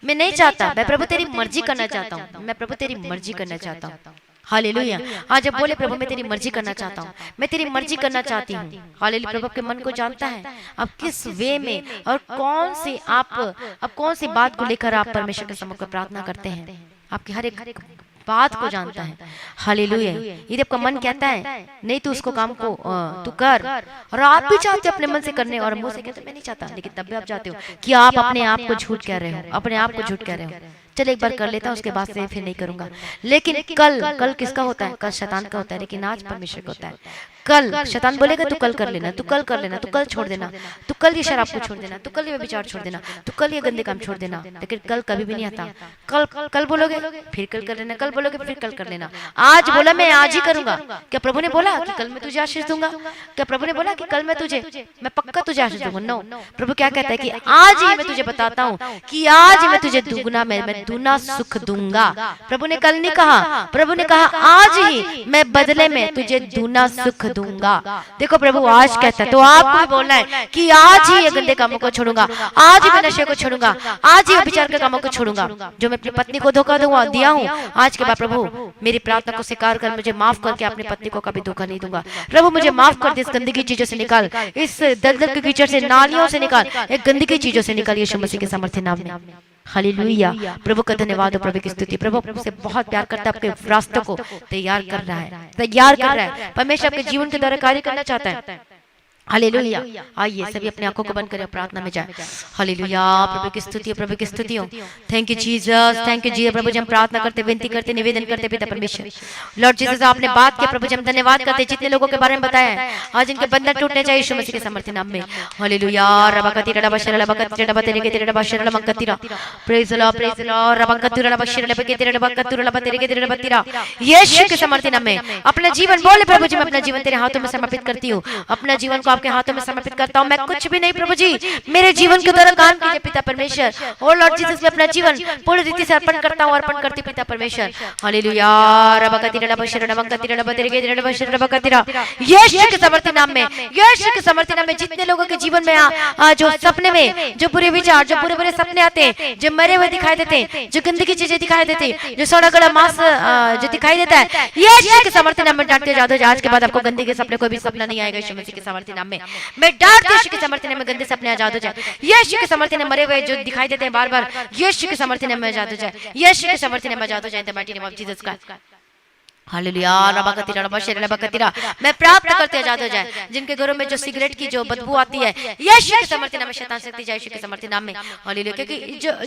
मैं नहीं चाहता, मैं प्रभु तेरी मर्जी करना चाहता हूँ, मैं प्रभु तेरी मर्जी करना चाहता हूँ। हालेलुया। आज जब बोले प्रभु मैं तेरी मर्जी करना चाहता हूँ, मैं तेरी मर्जी करना चाहती हूँ। हालेलुया। प्रभु आपके मन को जानता है, आप किस वे में और कौन सी बात को लेकर आप परमेश्वर के सम्मुख प्रार्थना करते हैं। आपकी हर एक बात को जानता है। हालेलुया। यदि आपका मन कहता है नहीं तो उसको काम को तू कर, और आप भी चाहते हो अपने मन से करने और मुंह से कहते मैं नहीं चाहता, लेकिन तब भी आप चाहते हो कि आप अपने आप को झूठ कह रहे हो, अपने आप को झूठ कह रहे हो। चल एक बार कर लेता हूँ, उसके बाद से फिर नहीं करूंगा। लेकिन कल किसका होता है, कल शैतान का होता है, लेकिन आज परमेश्वर का होता है। कल शैतान बोलेगा तू कल कर लेना, तू कल कर लेना, तू कल छोड़ देना, तू कल ये शराब को छोड़ देना, तू कल ये विचार छोड़ देना, तू कल ये गंदे काम छोड़ देना। लेकिन कल कभी भी नहीं आता। कल बोलोगे फिर कल कर लेना, कल बोलोगे फिर कल कर लेना। आज बोला मैं आज ही करूंगा। क्या प्रभु ने बोला कि कल मैं तुझे आशीष दूंगा? क्या प्रभु ने बोला कि कल मैं पक्का तुझे आशीष दूंगा? नो। प्रभु क्या कहता है कि आज ही मैं तुझे बताता हूँ कि आज मैं तुझे दुगना, मैं दूना सुख दूंगा। प्रभु ने कल नहीं कहा, प्रभु ने कहा आज ही मैं बदले में तुझे दूना सुख दूंगा। देखो प्रभु आज कहता है, तो आपको भी बोलना है कि आज ही ये गंदे कामों को छोड़ूंगा, आज ही मैं नशे को छोड़ूंगा, आज ही विचार के कामों को छोड़ूंगा। जो मैं अपनी पत्नी को धोखा दिया हूँ, आज के बाद प्रभु मेरी प्रार्थना को स्वीकार कर मुझे माफ करके अपनी पत्नी को कभी धोखा नहीं दूंगा। प्रभु मुझे माफ कर दे, इस गंदगी चीजों से निकाल, इस दलदल के कीचड़ से, नालियों से निकाल, एक गंदगी चीजों से निकाल, यीशु मसीह के सामर्थ्य नाम में। हालेलुया। प्रभु का धन्यवाद हो, प्रभु की स्तुति। प्रभु से बहुत प्यार करता है, आपके रास्तों को तैयार कर रहा है, परमेश्वर आपके जीवन के द्वारा कार्य करना चाहता है। हालेलुया। आइए सभी अपनी आंखों को बंद करें, प्रार्थना में जाए। हालेलुया। प्रभु की स्तुति हो, प्रभु की स्तुति हो। Thank you Jesus, thank you Jesus. प्रभु जी हम प्रार्थना करते, विनती करते, निवेदन करते पिता परमेश्वर, लॉर्ड जीसस आपने बात किया प्रभु जी, हम धन्यवाद करते जितने लोगों के बारे में बताया है, आज इनके बंधन टूटने चाहिए यीशु मसीह के सामर्थ्य नाम में। हालेलुया। रबकति रबशर रबकति रबतेरे के रबशर रबकतिरा, praise the lord, praise the lord. रबकति रबशर रबकति रबकति रबतेरे के रबतिरा, यीशु के सामर्थ्य नाम में। अपना जीवन बोले प्रभु जी, मैं अपना जीवन तेरे हाथों में समर्पित करती हूँ, अपना जीवन को आपके हाथों में समर्पित करता हूं। मैं कुछ भी नहीं प्रभु जी, मेरे जीवन के द्वारा काम कीजिए पिता परमेश्वर। और लॉर्ड जीसस मैं अपना जीवन पूरी रीति से अर्पण करता हूं, अर्पण करती पिता परमेश्वर। हालेलुया। रबकति रबशर रबकति रबतेरे के रबशर रबकतिरा, यीशु के सामर्थ्य नाम में, यीशु के सामर्थ्य नाम में। जितने लोगों के जीवन में जो सपने में जो बुरे विचार, जो बुरे बुरे सपने आते हैं, जो मरे हुए दिखाई देते हैं, जो गंदगी चीजें दिखाई देती है, जो सड़ा गला मांस जो दिखाई देता है, यीशु के सामर्थ्य नाम में डांटते जाओ। आज के बाद आपको गंदगी के सपने कोई भी सपना नहीं आएगा यीशु मसीह के सामर्थ्य नाम में। मैं डांटती यीशु के सामर्थ्य नाम में, गंदे सपने आजाद हो जाए यीशु के सामर्थ्य नाम। मरे हुए जो दिखाई देते हैं बार बार, यीशु के सामर्थ्य नाम में आजाद हो जाए, यीशु के सामर्थ्य नाम में आजाद हो जाए, in the mighty name of Jesus Christ. Hallelujah. रबकतिरा रबशर रबकतिरा, मैं प्राप्त करते आजाद हो जाए। जिनके घरों में जो सिगरेट की जो बदबू आती है, यीशु के सामर्थ्य नाम में शैतान शक्ति जाए यीशु के सामर्थ्य नाम में। हालेलुया। क्योंकि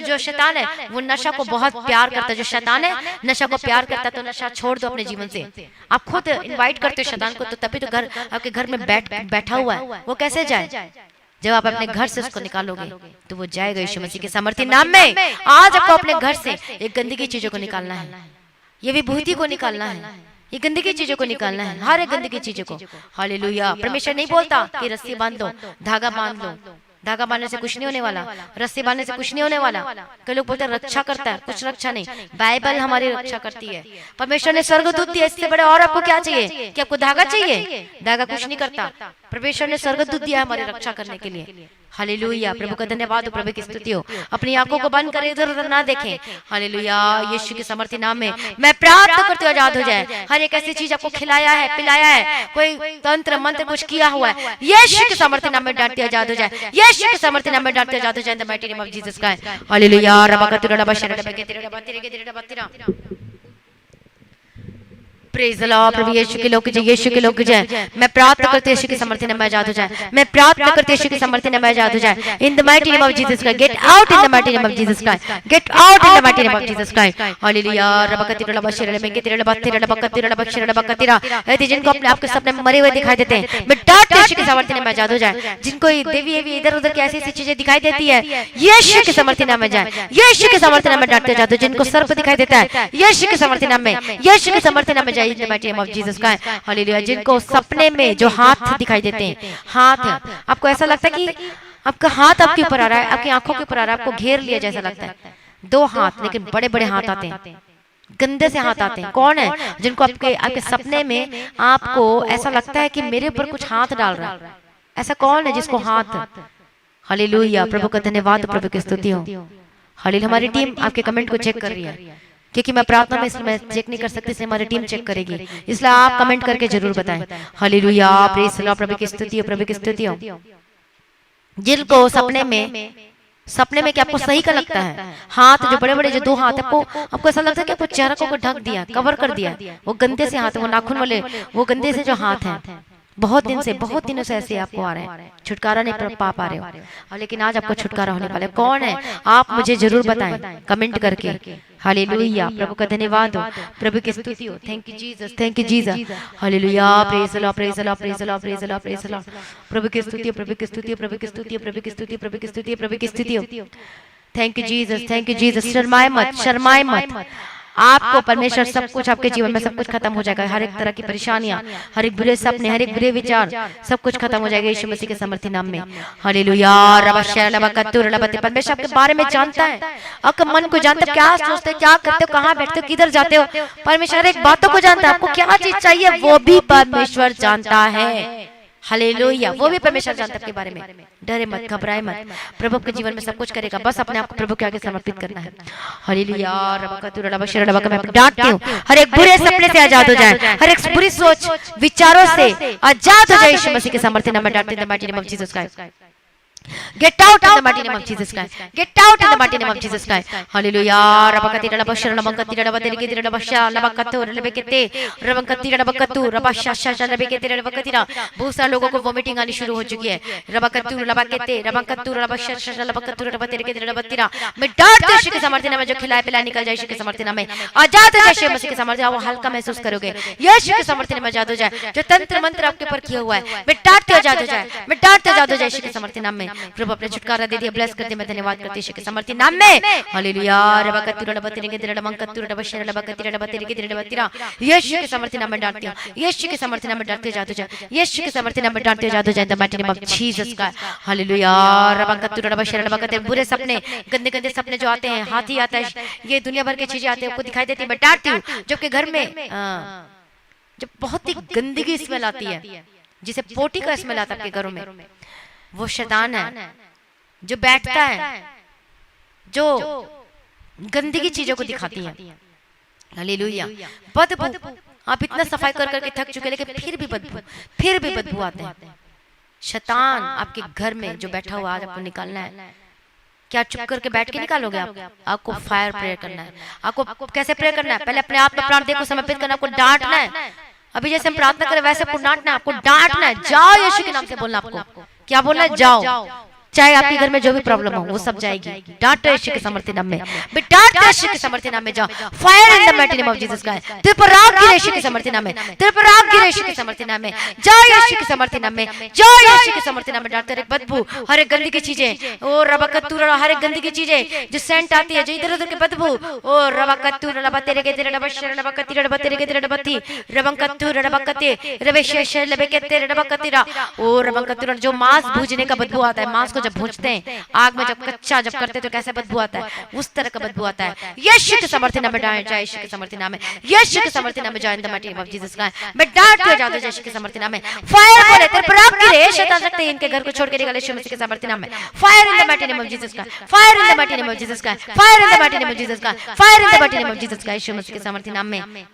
जो शैतान है वो नशा को बहुत प्यार करता है, जो शैतान है नशा को प्यार करता है, तो नशा छोड़ दो अपने जीवन से। आप खुद इनवाइट करते हो शैतान को, तो तभी तो घर आपके घर में बैठा हुआ है, वो कैसे जाए? जब आप अपने घर से उसको निकालोगे तो वो जाएगा यीशु मसीह के सामर्थ्य नाम में। आज आपको अपने घर से एक गंदगी चीजों को निकालना है, ये विभूति को निकालना है, ये गंदगी चीजों को निकालना है, हर एक गंदगी चीजों को। हालेलुया। परमेश्वर नहीं बोलता कि रस्सी बांध लो, धागा बांध लो, धागा बांधने से कुछ नहीं होने वाला, रस्सी बांधने से कुछ नहीं होने वाला। कई लोग बोलते हैं रक्षा करता है, कुछ रक्षा नहीं। बाइबल हमारी रक्षा करती है। परमेश्वर ने स्वर्गदूत दिया, इससे बड़े और आपको क्या चाहिए? कि आपको धागा चाहिए? धागा कुछ नहीं करता। परमेश्वर ने स्वर्गदूत दिया हमारी रक्षा करने के लिए। हालेलुया, प्रभु का धन्यवाद हो, प्रभु की स्तुति हो। अपनी आंखों को बंद करें, इधर उधर ना देखें। हालेलुया, यीशु के समर्थी नाम में मैं प्रार्थना करती हूँ आजाद हो जाए। हर एक ऐसी चीज आपको खिलाया है, पिलाया है, कोई तंत्र मंत्र कुछ किया हुआ है, यीशु के समर्थी नाम में डांटते आजाद हो जाए। यीशु के समर्थी नाम में डांटते आजाद हो जाए। In the mighty name of Jesus Christ. Hallelujah, रबकतुरा बशरा बकेतिरा बतिरा बतिरा। Praise the lord. प्रभु यीशु के लोग जय, यीशु के लोग जय। मैं प्रार्थना करती हूं यीशु की समर्थी नाम में आजाद हो जाए। मैं प्रार्थना करती हूं यीशु की समर्थी नाम में आजाद हो जाए। In the mighty name of Jesus Christ, get out in the mighty name of Jesus Christ, get out in the mighty name of Jesus Christ. Hallelujah, रबकतिरा बशरा बकेतिरा बतिरा बकतिरा बशरा बकतिरा। यदि जिनको अपने आपके सपने में मरे हुए दिखाई देते हैं, मैं डांटती हूं यीशु की समर्थी नाम में आजाद हो जाए। जिनको देवी देवी इधर उधर की ऐसी ऐसी चीजें दिखाई देती है, यीशु के समर्थी नाम में जाए। यीशु के समर्थी नाम में डांटते आजाद हो। जिनको सर्प दिखाई देता है, यीशु के समर्थी नाम में, यीशु के समर्थी नाम में जाए। In the mighty name of Jesus का है। हालेलुया। जिनको सपने में जो हाथ दिखाई देते हैं, हाथ आपको ऐसा लगता है कि आपका हाथ आपके ऊपर आ रहा है, आपकी आंखों के ऊपर आ रहा है, आपको घेर लिया जैसा लगता है। दो हाथ, लेकिन बड़े बड़े हाथ आते हैं, गंदे से हाथ आते हैं। कौन है? जिनको आपके सपने में आपको ऐसा लगता है कि मेरे ऊपर कुछ हाथ डाल रहा है। ऐसा कौन है जिसको हाथ? हालेलुया, प्रभु का धन्यवाद, प्रभु की स्तुति हो। हालेलुया। हमारी टीम आपके कमेंट को चेक कर रही है, क्योंकि मैं प्रार्थना में इसलिए मैं चेक नहीं कर सकती, इसलिए हमारी टीम चेक करेगी। इसलिए आप कमेंट करके जरूर बताएं। हालेलुया, प्रेज द लॉर्ड, प्रभु की स्तुति हो, प्रभु की स्तुति हो। जिनको सपने में क्या आपको सही का लगता है, हाथ जो बड़े बड़े जो दो हाथ, आपको ऐसा लगता है कि आपको चेहरा को ढक दिया, कवर कर दिया, वो गंदे से हाथ, वो नाखून वाले, वो गंदे से जो हाथ हैं, बहुत दिनों से ऐसे आपको आ रहे हैं, छुटकारा नहीं पा पा रहे हो, और लेकिन आज आपको छुटकारा होने वाला है। कौन है? आप मुझे जरूर बताएं कमेंट करके। हालेलुया, प्रभु का धन्यवाद हो, प्रभु की स्तुति हो। Thank you Jesus, thank you Jesus. Hallelujah, praise the lord, praise the lord, praise the lord, praise the lord, praise the lord. प्रभु की स्तुति हो, प्रभु की स्तुति हो, प्रभु की स्तुति हो, प्रभु की स्तुति हो, प्रभु की स्तुति हो, प्रभु की स्तुति हो। Thank you Jesus, thank you Jesus. शर्माए मत, शर्माए मत। आपको परमेश्वर सब कुछ, आपके जीवन में सब कुछ खत्म हो जाएगा। हर एक तरह की परेशानियां, हर एक बुरे सपने, हर एक बुरे विचार, सब कुछ खत्म हो जाएगा यीशु मसीह के समर्थी नाम में। हालेलुया, परमेश्वर आपके बारे में जानता है, आपके मन को जानता है, क्या सोचते हो, क्या करते हो, कहाँ बैठते हो, किधर जाते हो। परमेश्वर एक बातों को जानता है, आपको क्या चीज चाहिए वो भी परमेश्वर जानता है। हालेलुया, वो भी परमेश्वर जानता है आपके बारे में। डरे मत, घबराए मत, प्रभु के जीवन में सब कुछ करेगा, बस अपने आप को प्रभु के आगे समर्पित करना है। हालेलुया, मैं डांटती हूँ, हर एक बुरे सपने से आजाद हो जाए, हर एक बुरी सोच विचारों से आजाद हो जाए यीशु मसीह के समर्थी नाम में। डांटते इन the mighty name of Jesus Christ. Get out in the mighty name of Jesus Christ. Get out in the mighty name of Jesus Christ. Hallelujah. Rabakatira rabashara rabakatira rabadirikitira rabasha rabakatu rabekete rabakatira rabakatu rabasha rabekete rabakatira। बहुत सारे लोगों को वोमिटिंग आनी शुरू हो चुकी है। रबकतु रबकते रबकतु रबशा रबकतु रबतेरिके रबतिरा। मैं डांटती हूं यीशु के समर्थी नाम में, जो खिलाए पिलाए निकल जाए यीशु के समर्थी नाम में। आजाद हो जाए यीशु मसीह के समर्थी, आप हल्का महसूस करोगे यीशु के समर्थी नाम में। आजाद हो जाए जो तंत्र मंत्र आपके ऊपर किया हुआ है, मैं डांटती हूं आजाद हो जाए, मैं डांटती हूं आजाद हो जाए यीशु के समर्थी नाम में। प्रभु अपने छुटकारा दे दिया, ब्लेस कर दिया। मैं धन्यवाद करती हूं यीशु के समर्थी नाम में। हालेलुया, रबकतु रबतेरिके रबकतु रबशा रबकतु रबतेरिके रबतिरा। यीशु के समर्थी नाम में डांटती हूं, यीशु के समर्थी नाम में डांटती हूं आजाद हो जाए, यीशु के समर्थी नाम में डांटती हूं आजाद हो जाए। The mighty name of Jesus का। हालेलुया, रबकतु रबशा रबकते। बुरे सपने, गंदे गंदे सपने जो आते हैं, हाथी आता है, ये दुनिया भर की चीजें आती है, आपको दिखाई देती है, मैं डांटती हूं। जबकि घर में जब बहुत ही गंदगी स्मेल आती है, जिसे पोटी का स्मेल आता है आपके घरों में, वो शैतान है जो बैठता है, जो गंदगी चीजों को दिखाती है। हालेलुया, बदबू। आप इतना सफाई कर करके थक चुके, लेकिन फिर भी बदबू आते हैं। शैतान आपके घर में जो बैठा हुआ, आज आपको निकालना है। क्या चुप करके बैठ के निकालोगे आप? आपको फायर प्रेयर करना है। आपको कैसे प्रेयर करना है? पहले अपने आप में प्राण देह को समर्पित करना, आपको डांटना है। अभी जैसे हम प्रार्थना करें वैसे आपको डांटना है, आपको डांटना है। जाओ यीशु के नाम से बोलना, आपको क्या बोलना है? जाओ। चाहे आपके घर में जो भी प्रॉब्लम हो वो सब जाएगी। डांटो यीशु के समर्थी नाम में, डांटो यीशु के समर्थी नाम में। जाओ, fire in the mighty name of Jesus का। तेरे पर आग गिरे यीशु के समर्थी नाम में, तेरे पर आग गिरे यीशु के समर्थी नाम में। जाओ यीशु के समर्थी नाम में, जाओ यीशु के समर्थी नाम में। डांटते रहे बदबू, हर एक गंदी की चीजें, ओ रबकतु, हर एक गंदी की चीजें जो सेंट आती है, जो इधर उधर की बदबू, ओ रबकतु रबतेरे के तेरे रबशर रबकति रबतेरे के तेरे रबती रबकतु रबकते रबशर रबकेते रबकतिरा। ओ रबकतु, जो मांस भूजने का बदबू आता है, मांस को जब भूंजते हैं, आग में जब कच्चा जब करते तो कैसे बदबू आता है, उस तरह का बदबू आता है। यीशु के समर्थी नाम में डांट जाए, यीशु के समर्थी नाम में, यीशु के समर्थी नाम में जाए, in the mighty name of Jesus का मैं डांट के जादू यीशु के समर्थी नाम में। फायर बोले तेरे पर आग गिरे, शैतान शक्ति इनके घर को छोड़ के निकले यीशु मसीह के समर्थी नाम में। Fire in the mighty name of Jesus का, fire in the mighty name of Jesus का, fire in the mighty name of Jesus का, fire in the mighty name of Jesus का, यीशु मसीह के समर्थी नाम में।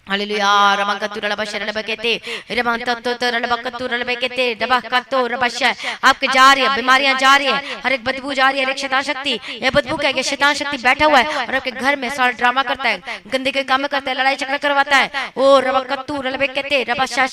हालेलुया। रमंकतुर लबशर लबकेते रमंततुर लबकतुर लबकेते दबकतो रबशा। आपके जा रही है बीमारियां, जा रही है, हर एक बदबू जा रही है, हर एक शैतान शक्ति, ये बदबू क्या है, शैतान शक्ति बैठा हुआ है और आपके घर में सारा ड्रामा करता है, गंदे के काम करता है, लड़ाई झगड़ा करवाता है। ओ रबकतुर लबकेते रबशा,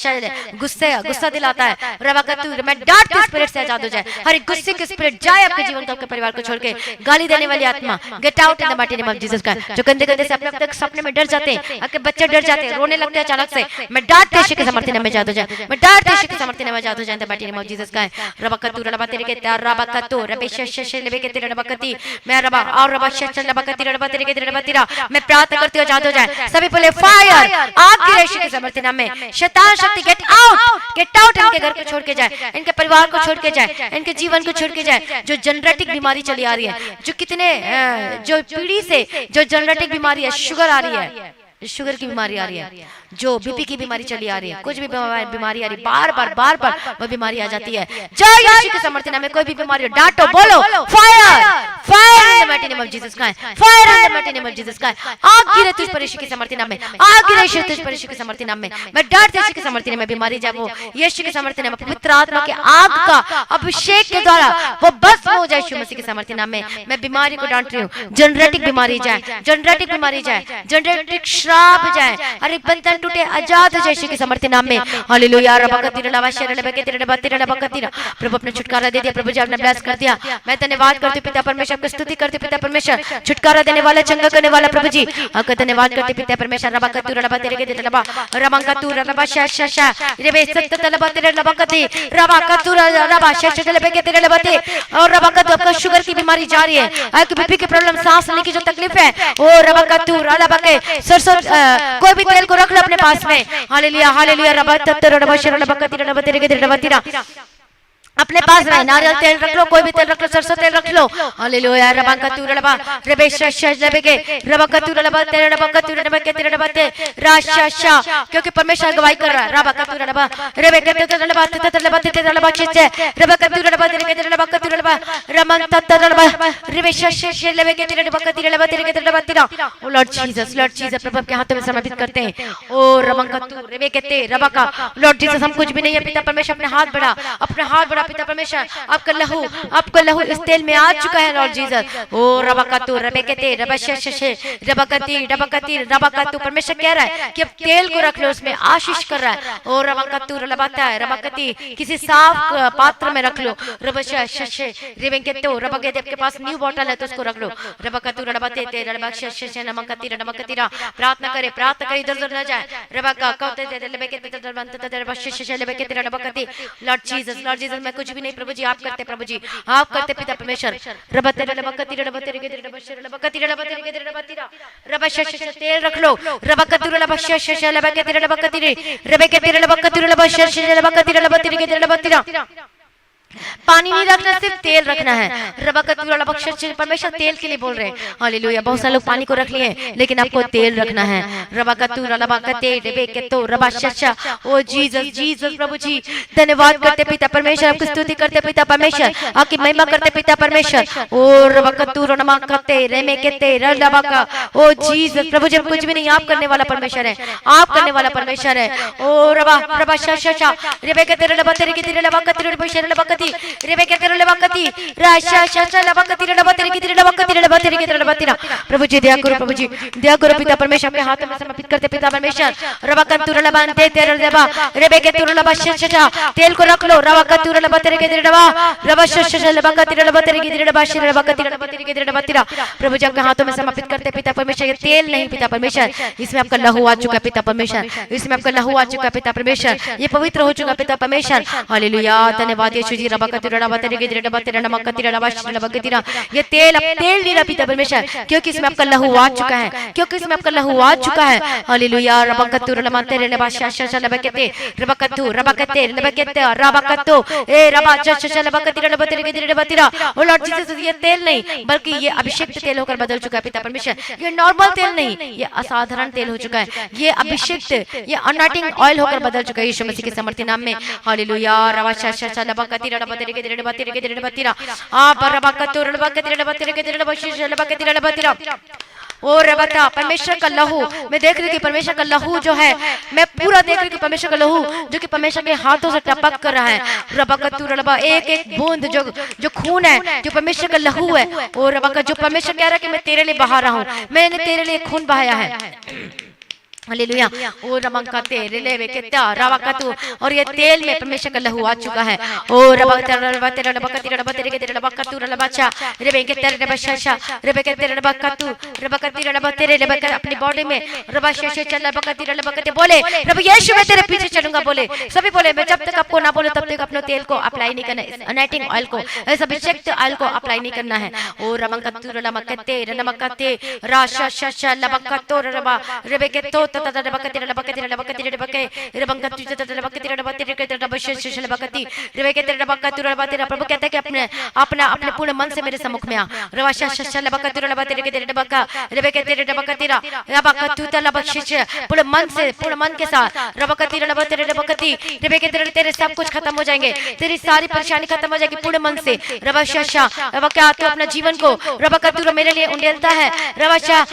गुस्सा दिलाता है। रबकतुर मैं डांट के स्पिरिट से आजाद हो जाए, हर एक गुस्से के स्पिरिट जाए आपके जीवन का, आपके परिवार को छोड़ के। गाली देने वाली आत्मा gate out in the mighty name of Jesus का। जो गंदे गंदे से अपने सपने में डर जाते हैं, आपके बच्चे डर जाते हैं, रोने लगते हैं अचानक से, मैं डांट यीशु के समर्थी नाम में जादू जाए, मैं डांट यीशु के समर्थी नाम में जादू जाए, the mighty name of Jesus का। रबकतु रबा तेरे के तार रबकतु रबे शश लेबे के तेरे रबकती मैं रबा और रबा शश रबकती रबा तेरे के तेरे रबतीरा मैं प्रार्थना करती हूं जादू जाए। सभी बोले फायर, आग गिरे यीशु के समर्थी नाम में। शैतान शक्ति गेट आउट इनके घर को छोड़ के जाए, इनके परिवार को छोड़ के जाए, इनके जीवन को छोड़ के जाए। जो जनरेटिक बीमारी चली आ रही है, जो कितने जो पीढ़ी से जो जनरेटिक बीमारी है, शुगर आ रही है, शुगर की बीमारी आ रही है, जो बीपी की बीमारी चली आ रही है, कुछ भी बीमारी आ रही है, बार बार वो बीमारी आ जाती है। जय यीशु के समर्थी नाम में कोई भी बीमारी हो, डांटो, बोलो fire, fire in the mighty name of Jesus का, fire in the mighty name of Jesus का। आग गिरे तुझ पर यीशु के समर्थी नाम में, आग गिरे यीशु तुझ पर यीशु के समर्थी नाम में। मैं डांटती यीशु के समर्थी नाम में, बीमारी जब वो यीशु के समर्थी नाम में, पवित्र आत्मा के आग का अभिषेक के द्वारा वो भस्म हो जाए यीशु मसीह के समर्थी नाम में। मैं बीमारी को डांट रही हूँ, जनरेटिक बीमारी जाए, जनरेटिक बीमारी जाए, जनरेटिक श्राप जाए, हर एक बंधन टूटे, आजाद हो जाए यीशु के समर्थी नाम में। हालेलुया। रबकतीरा लबशर लबकेतीरा लबतीरा लबकतीरा। प्रभु अपने छुटकारा दे दिया, प्रभु जी आपने ब्लेस कर दिया। मैं धन्यवाद करती हूं पिता परमेश्वर, आपकी स्तुति करती हूं पिता परमेश्वर, छुटकारा देने वाला, चंगा करने वाला प्रभु जी आपका धन्यवाद करती हूं पिता परमेश्वर। रबकतुरा लबतेरे के लबा रमंकतुरा लबशश रेबे सत्त लबतेरे लबकती रबकतुरा लबशश लबकेतीरा लबते। और रबकत आपका शुगर की बीमारी जा रही है, आपकी बीपी की प्रॉब्लम, सांस लेने की जो तकलीफ है, ओ रबकतुरा लबके सरसों कोई भी तेल को रख लो अपने पास में। Hallelujah hallelujah. रबा तत्तर रबा शर रबा कतीरा रबा तेरे के रबा तीरा अपने पास रहे, नारियल तेल रख लो, कोई भी तेल रख लो, सरसों तेल रख लो। हालेलुया। रबा कतूर रबा रेबे शश लेबे के रबा कतूर रबा तेरे रबा कतूर रबा के तेरे रबा ते राशा, क्योंकि परमेश्वर गवाही कर रहा है। रबा कतूर रबा रेबे के तेरे रबा तेरे रबा तेरे रबा चिचे रबा कतूर रबा तेरे के तेरे रबा कतूर रबा रमन तत्तर रबा रेबे शश लेबे के तेरे रबा कतीरा रबा तेरे के तेरे रबा तीरा। ओ लॉर्ड जीसस, लॉर्ड जीसस, प्रभु के हाथों में समर्पित करते हैं। ओ रमन कतूर रेबे के तेरे रबा का लॉर्ड जीसस, हम कुछ भी नहीं है पिता परमेश्वर, अपने हाथ बढ़ा, अपने हाथ बढ़ा पिता परमेश्वर। आपका लहू इस तेल में आ चुका है लॉर्ड जीसस। ओ रबकतु रबकेते रबशश रबकती रबकतु। परमेश्वर कह रहा है कि अब तेल को रख लो, उसमें आशीष कर रहा है। ओ रबकतु रबता है रबकती, किसी साफ पात्र में रख लो। रबशश रेबेकेतो रबकेते, आपके पास न्यू बोतल है तो उसको रख लो। रबकतु रबते रबशश नमकती रबकतीरा। प्रार्थना करे, प्रार्थना करे, इधर उधर न जाए। रबका कहते रबकेते रबशश रबकेते रबकती। लॉर्ड जीसस, लॉर्ड जीसस, मैं कुछ भी नहीं, प्रभु जी आप करते, प्रभु जी आप करते पिता परमेश्वर। रबते रबकती रबते के रबशर रबकती रबते के रबतीरा रबशश तेल रख लो। रबकतु रबशश रबकेते रबकती रबकेते रबकतु रबशश रबकती रबते के रबतीरा। पानी नहीं रखना, सिर्फ तेल रखना है। परमेश्वर तेल के लिए बोल रहे हैं। हालेलुया। बहुत सारे लोग पानी को रख लिए, लेकिन आपको तेल रखना है। ओ जीसस, जीसस, प्रभु जी धन्यवाद करते पिता परमेश्वर, आपकी स्तुति करते पिता परमेश्वर, आपकी महिमा करते पिता परमेश्वर। ओ रबकतु रमा करते रेमे केते रबका। ओ जीसस, प्रभु जी कुछ भी नहीं, आप करने वाला परमेश्वर है, आप करने वाला परमेश्वर है। ओ रबा रबा शशा रेबे केते रबा तेरे के रबकती रबकती रेबे के तेरे लबकती राशा शशा लबकती रबतेरे के तेरे लबकती रबतेरे के तेरे लबतीरा। प्रभु जी दया करो, प्रभु जी दया करो पिता परमेश्वर, अपने हाथों में समर्पित करते पिता परमेश्वर। रबकतु रबंते तेरे रबा रेबे के तेरे लबा शशा, तेल को रख लो। रबकतु रबतेरे के तेरे रबा रबा शशा लबकती रबतेरे के तेरे रबा शर रबकती रबतेरे के तेरे लबतीरा। प्रभु जी आपके हाथों में समर्पित करते पिता परमेश्वर। ये तेल नहीं पिता परमेश्वर, इसमें आपका लहू आ चुका है पिता परमेश्वर, इसमें आपका लहू आ चुका है पिता परमेश्वर, ये पवित्र हो चुका है पिता परमेश्वर। हालेलुया। धन्यवाद यीशु जी। ये तेल अब तेल नहीं रहा पिता परमेश्वर, क्योंकि इसमें आपका लहू आ चुका है, क्योंकि इसमें आपका लहू आ चुका है। हालेलुया। रबकतु रलमते रलबाशाशा लबकते रबकतु रबकते लबकते रबकतु ए रबाशाशा लबकते रलबते रबतिरा। ओ लॉर्ड जीसस, ये तेल नहीं बल्कि ये अभिषेक तेल होकर बदल चुका है पिता परमेश्वर। ये नॉर्मल तेल नहीं, ये असाधारण तेल हो चुका है, ये अभिषेक, ये अनॉइंटिंग ऑयल होकर बदल चुका है यीशु मसीह के समर्थी नाम में। हालेलुया। रबाशाशा लबकते रलबते रबतिरा आप रबकतु रलबकते रलबते रबतिरा। ओ रबता परमेश्वर का लहू, मैं देख रही हूँ कि परमेश्वर का लहू जो है, मैं पूरा देख रही हूँ कि परमेश्वर का लहू जो कि परमेश्वर के हाथों से टपक कर रहा है। रबकतु रलबा, एक एक बूंद जो खून है, जो परमेश्वर का लहू है, ओ रबका, जो परमेश्वर कह रहा है कि मैं तेरे लिए बहा रहा हूँ, मैंने तेरे लिए खून बहाया है। हालेलुया। ओ रमंकते रिलेवे के रवकतु, और ये तेल में परमेश्वर का लहू आ चुका है। ओ रबकते रलबते रलबकते रलबते रलबकतु रलबचा रेबेके तेरे रबशा रेबेके तेरे रबकतु रबकते रलबते रलबक, अपनी बॉडी में रबशा चल रबकते रलबकते बोले, प्रभु यीशु मैं तेरे पीछे चलूंगा। बोले सभी बोले, मैं जब तक आपको ना बोलूं तब तक अपने तेल को अप्लाई नहीं करना, इस अनॉइंटिंग ऑयल को, इस अभिषेक ऑयल को अप्लाई नहीं करना है। ओ रमंकतु रलमकते रलमकते राशा शशा लबकतो रबा रेबेके तो प्रभु कहते हैं कि अपने अपना अपने पूर्ण मन से मेरे सम्मुख में आ। पूर्ण मन से, पूर्ण मन के साथ तेरे सब कुछ खत्म हो जाएंगे, तेरी सारी परेशानी खत्म हो जाएगी पूर्ण मन से। रबाशा क्या तू अपना जीवन को रबकतु मेरे लिए उंडेलता है। रबाशा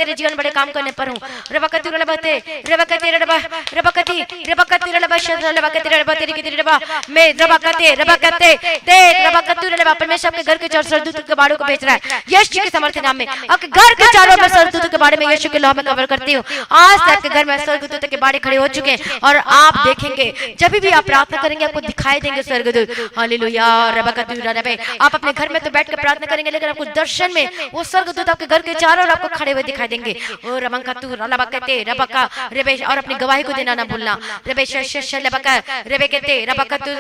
तेरे जीवन बड़े काम करने पर हूँ। रबकतु रलबते रबकते रबा रबकती रबकती रलबशा रबकती रबते रबा मैं रबकते रबकते ते रबकतु रलबा। परमेश्वर आपके घर के चारों सरदूतों के बाड़ों को भेज रहा है यीशु के सामर्थ्य नाम में। आपके घर के चारों में सरदूतों के बाड़े में यीशु के लहू में कवर करती हूँ। आज तक आपके घर में सरदूतों के बाड़े खड़े हो चुके हैं, और आप देखेंगे जब भी आप प्रार्थना करेंगे आपको दिखाई देंगे स्वर्गदूत। हालेलुया। रबकतु रलबे, आप अपने घर में तो बैठ कर प्रार्थना करेंगे, लेकिन आपको दर्शन में वो स्वर्गदूत आपके घर के चारों ओर आपको खड़े हुए दिखाई देंगे। ओ रमंकतु रलबकते रबका रेबेश, और अपनी गवाही को देना ना भूलना। रेबेश शशलबका रेबेकते रबकतु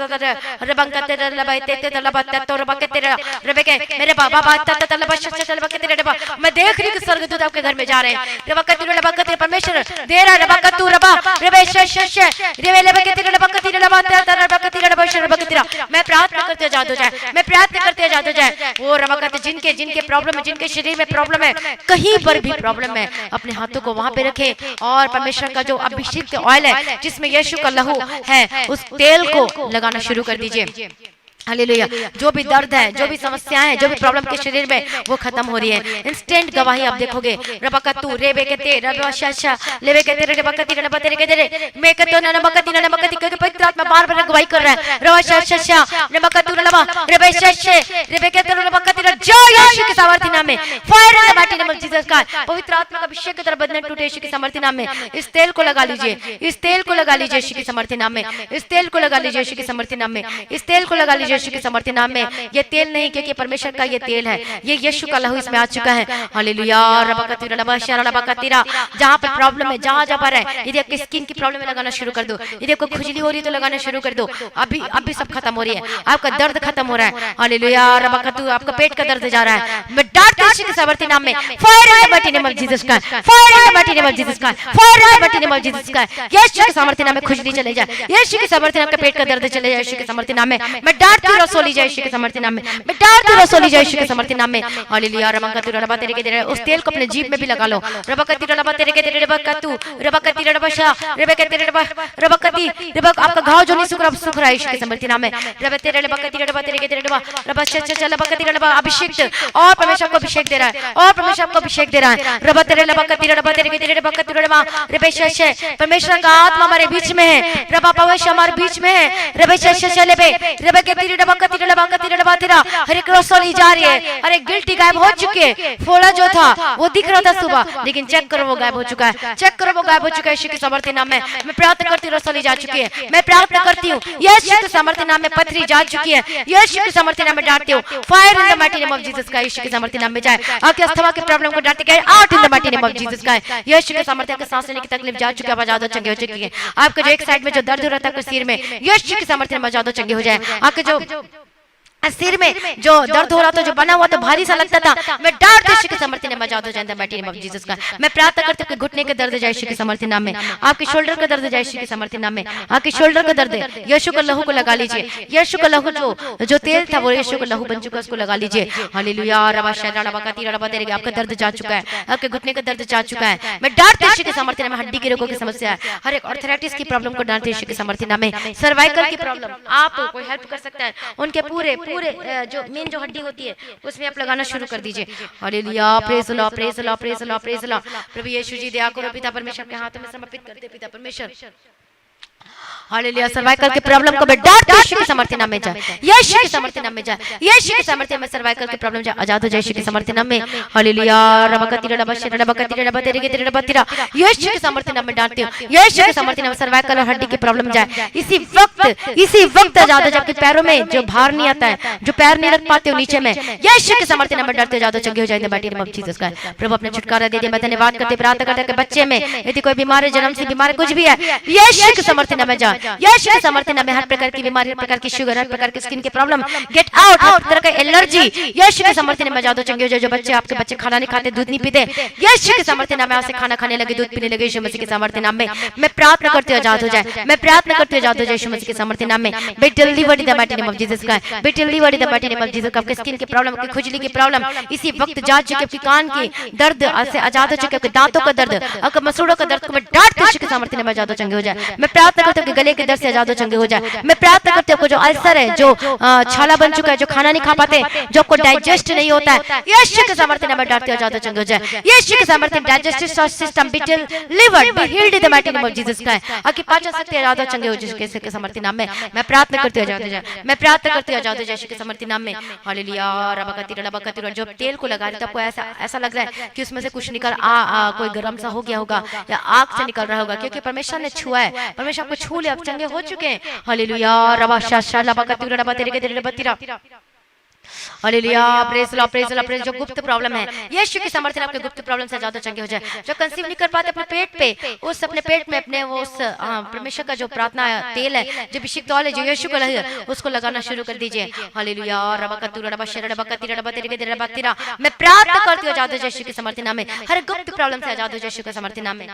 रबंकते रलबते रलबते तो रबकते रेबेके मेरे बाबा बात तलबश शशलबकते रबा। मैं देख रही हूं कि स्वर्गदूत आपके घर में जा रहे हैं। रबकतु रलबकते परमेश्वर दे रहा रबकतु रबा रेबेश शश रेबेलबकते रलबकते रलबते रलबकते रलबश रबकते। मैं प्रार्थना करते जादो जाए, मैं प्रार्थना करते जादो जाए। वो रबकते जिनके जिनके प्रॉब्लम है, जिनके शरीर में प्रॉब्लम है, कहीं पर भी प्रॉब्लम है, अपने हाथों को वहां पे रखें, और परमेश्वर का जो अभिषेक ऑयल है जिसमें यीशु का लहू है, उस तेल को लगाना शुरू कर दीजिए। हालेलुया। जो भी दर्द है, जो भी समस्याएं हैं, जो भी प्रॉब्लम के शरीर में, वो खत्म हो रही है। इंस्टेंट गवाही आप देखोगे। रबकतु रेबेकते रबशा लेबेकते रबकती रबते रेबेकते मेकतो ननबकती ननबकती, क्योंकि पवित्र आत्मा बार-बार गवाही कर रहा है। रबशा रबकतु रबा रेबेशे रेबेकते रबकती जय यीशु के सामर्थ्य नाम में। Fire in the mighty name of Jesus का पवित्र आत्मा का अभिषेक की तरह बंधन टूटे यीशु के सामर्थ्य नाम में। इस तेल को लगा लीजिए, इस तेल को लगा लीजिए यीशु के सामर्थ्य नाम में। इस तेल को लगा लीजिए यीशु के सामर्थ्य नाम में। इस तेल को लगा लीजिए यीशु के सामर्थ्य नाम में। ये तेल नहीं, क्योंकि परमेश्वर का ये तेल है, ये यीशु का लहू इसमें आ चुका है। हालेलुया। जहाँ पर प्रॉब्लम है, जहाँ जहाँ पर है, यदि आपकी स्किन की प्रॉब्लम है लगाना शुरू कर दो, यदि आपको खुजली हो रही है तो लगाना शुरू कर दो। अभी अभी सब खत्म हो रही है, आपका दर्द खत्म हो रहा है। हालेलुया। रबकतु आपका पेट का दर्द जा रहा है, मैं डांटता हूं यीशु के सामर्थ्य नाम में। Fire in the mighty name of Jesus का, fire in the mighty name of Jesus का, fire in the mighty name of Jesus का। यीशु के सामर्थ्य नाम में खुजली चले जाए, यीशु के सामर्थ्य नाम में पेट का दर्द चले जाए यीशु के सामर्थ्य नाम में। मैं डांटती हूं रसोली जाए यीशु के सामर्थ्य नाम में, मैं डांटती हूं रसोली जाए यीशु के सामर्थ्य नाम में। हालेलुया। रबकतु रबा तेरे के दे, उस तेल को अपने जीभ में भी लगा लो। रबकतु रबा तेरे के दे रबकतु रबकती रबशा रबकती रबा रबकती रबक, आपका घाव जो नहीं सूख रहा सूख रहा है यीशु के सामर्थ्य नाम में। रबते रबकती रबा तेरे के दे रबा रबशा रबकती रबा अभिषेक, और परमेश्वर को अभिषेक दे रहा है, और परमेश्वर को अभिषेक दे रहा है। रबते रबकती रबा तेरे के दे रबकती रबा रबशा, परमेश्वर का आत्मा हमारे बीच में है, रबा पवित्र हमारे बीच में है। रबशा लेबे रबकती हरे रसोली जा रही है, अरे गिल्टी गायब हो चुकी है, फोड़ा जो था वो दिख रहा था सुबह, लेकिन चेक करो वो गायब हो चुका है, चेक करो वो गायब हो चुका है यीशु के सामर्थ्य नाम में। मैं प्रार्थना करती हूँ रसोली जा चुकी है, मैं प्रार्थना करती हूँ यीशु के सामर्थ्य नाम में पथरी जा चुकी है, यीशु के सामर्थ्य नाम में डांटती हूँ fire in the mighty name of Jesus का, यीशु के सामर्थ्य नाम में जाए। आपके अस्थमा के प्रॉब्लम को डांटते गए out in the mighty name of Jesus का, यीशु के सामर्थ्य के सांस लेने की तकलीफ जा चुकी है, बजा दो चंगे हो चुकी है। आपके जो एक साइड में जो दर्द हो रहा था सिर में, यीशु के सामर्थ्य में बजा दो चंगे हो जाए। आपके जो सिर में जो दर्द हो रहा था, जो बना हुआ था भारी सा लगता था, मैं डांट यीशु के सामर्थ्य ने मजा दो जानता बैठी नेम जीसस का। मैं प्रार्थना करती हूं कि घुटने के दर्द जाए यीशु के सामर्थ्य नाम में, आपके शोल्डर का दर्द जाए यीशु के सामर्थ्य नाम में, आपके शोल्डर का दर्द यीशु का लहू को लगा लीजिए, यीशु का लहू जो तेल था वो यीशु का लहू बन चुका है, उसको लगा लीजिए। हालेलुया रबा शरा रबा का तीरा रबा तेरे, आपका दर्द जा चुका है, आपके घुटने का दर्द जा चुका है। मैं डांट यीशु के सामर्थ्य नाम में हड्डी के रोगों की समस्या है, हर एक आर्थराइटिस की प्रॉब्लम को डांट यीशु के सामर्थ्य नाम में, सर्वाइकल की प्रॉब्लम आप कोई हेल्प कर सकता है, उनके पूरे जो मेन जो हड्डी होती है उसमें आप लगाना शुरू कर दीजिए। Hallelujah praise lord praise lord praise lord praise lord. प्रभु यीशु जी दया करो, पिता परमेश्वर के हाथों में समर्पित करते पिता परमेश्वर। हालेलुया सर्वाइकल के प्रॉब्लम को डांट यीशु के सामर्थ्य नाम में जाए, यीशु के सामर्थ्य नाम में जाए, यीशु के सामर्थ्य में सर्वाइकल के प्रॉब्लम जाए, आजाद हो जाए यीशु के सामर्थ्य नाम में। हालेलुया रबकती रबशर रबकती रबतेरे के रबतीरा, यीशु के सामर्थ्य नाम में डांटते हो, यीशु के सामर्थ्य नाम में सर्वाइकल और हड्डी की प्रॉब्लम जाए इसी वक्त आजाद हो जाए। आपके पैरों में जो भार नहीं आता है, जो पैर नहीं रख पाते हो नीचे में, यीशु के सामर्थ्य नाम में डांटते हो, आजाद हो चंगे हो जाएंगे बैठी नेम ऑफ जीसस का। प्रभु अपने छुटकारा दे दिया। मैं धन्यवाद करते प्रार्थना करते कि बच्चे में यदि कोई बीमार है, जन्म से बीमार कुछ भी है, यीशु के सामर्थ्य नाम में जाए, यीशु के सामर्थ्य नाम में हर प्रकार की बीमारी, हर प्रकार की शुगर, हर प्रकार की स्किन के प्रॉब्लम गेट आउट, हर तरह का एलर्जी यीशु के सामर्थ्य नाम में जादू चंगे हो जाए। जो बच्चे आपके बच्चे खाना नहीं खाते, दूध नहीं पीते, यीशु के सामर्थ्य नाम में आपसे खाना खाने लगे, दूध पीने लगे, यीशु मसीह के सामर्थ्य नाम में मैं प्रार्थना करते हो आजाद हो जाए, मैं प्रार्थना करते हो आजाद हो जाए यीशु मसीह के सामर्थ्य नाम में। Be delivered in the mighty name of Jesus का, be delivered in the mighty name of Jesus का। आपके स्किन की प्रॉब्लम, आपकी खुजली की प्रॉब्लम इसी वक्त जा चुके, आपकी कान की दर्द से आजाद हो चुके, आपके दांतों का दर्द, आपके मसूड़ों का दर्द को मैं डांट यीशु के सामर्थ्य नाम में आजाद हो चंगे हो जाए। मैं प्रार्थना करते हो कि गले के दर्द से आजाद हो चंगे हो जाए। मैं प्रार्थना करते हो जो अल्सर है, जो छाला बन चुका है, जो खाना नहीं खा पाते, जो आपको डाइजेस्ट नहीं होता है, यीशु के सामर्थ्य नाम में डांटते हो आजाद हो चंगे हो जाए। यीशु के सामर्थ्य digestive system be delivered, be healed in the mighty name of Jesus का। आपकी पाचन शक्ति आजाद हो चंगे हो जाए यीशु के सामर्थ्य नाम में मैं प्रार्थना करते हो आजाद हो जाए, मैं प्रार्थना करते हो आजाद हो जाए यीशु के सामर्थ्य नाम में। हालेलुया रबकती रबकती। जो तेल को लगा रहे थे आपको ऐसा लग रहा है कि उसमें से कुछ निकल कोई गरम सा हो गया होगा या आग से निकल रहा होगा, क्योंकि परमेश्वर ने छुआ है, परमेश्वर आपको छू लिया, आप चंगे हो चुके हैं। हालेलुया रबा शाशा लबकती रबतेरे के रबतीरा। Hallelujah praise lord praise lord praise. जो गुप्त प्रॉब्लम है यीशु के सामर्थ्य आपके गुप्त प्रॉब्लम से ज्यादा चंगे हो जाए। जो कंसीव नहीं कर पाते अपने पेट पे, उस अपने पेट में अपने वो उस परमेश्वर का जो प्रार्थना तेल है, जो अभिषेक तौल है, जो यीशु का लहू है, उसको लगाना शुरू कर दीजिए। हालेलुया रबकतु रबशर रबकती रबतेरे के रबतीरा। मैं प्रार्थना करती हूं आजाद हो यीशु के सामर्थ्य नाम में, हर गुप्त प्रॉब्लम से आजाद हो यीशु के सामर्थ्य नाम में।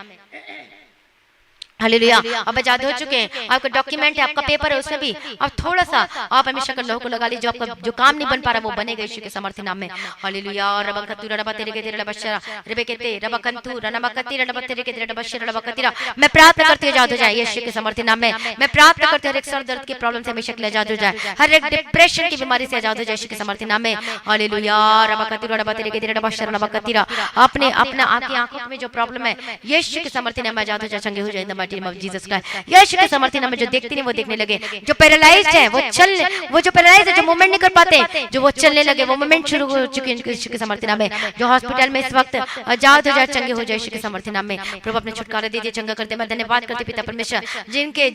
हालेलुया अब आजाद हो चुके हैं। आपका डॉक्यूमेंट है, आपका पेपर है, उसमें भी आप थोड़ा सा आप हमेशा कर लोगों को लगा लीजिए, आपका जो काम नहीं बन पा रहा वो बनेगा यीशु के सामर्थ्य नाम में। हालेलुया रबकतु रबतेरे के रबशरा रबकेते रबकंतु रनबकती रबतेरे के रबशरा रबकतीरा। मैं प्रार्थना करती हूं आजाद हो जाए यीशु के सामर्थ्य नाम में। मैं प्रार्थना करती हूं हर एक सर दर्द की प्रॉब्लम से हमेशा के लिए आजाद हो जाए, हर एक डिप्रेशन की बीमारी से आजाद हो जाए यीशु के सामर्थ्य नाम में। हालेलुया रबकतु रबतेरे के रबशरा रबकतीरा। अपने अपना आपकी आंखों में जो प्रॉब्लम है यीशु के सामर्थ्य नाम में आजाद हो जाए, चंगे हो जाए in the mighty name of Jesus का। यीशु के सामर्थ्य नाम में जो देखते नहीं वो देखने लगे, जो पैरालाइज्ड है वो जो पैरालाइज्ड है, जो मूवमेंट नहीं कर पाते, जो वो चलने लगे, वो मूवमेंट शुरू हो चुके हैं यीशु के सामर्थ्य नाम में। जो हॉस्पिटल में इस वक्त आजाद हो जाए, चंगे हो जाए यीशु के सामर्थ्य नाम में। प्रभु अपने छुटकारा दे दिए, चंगा करते। मैं धन्यवाद करते पिता परमेश्वर जिनके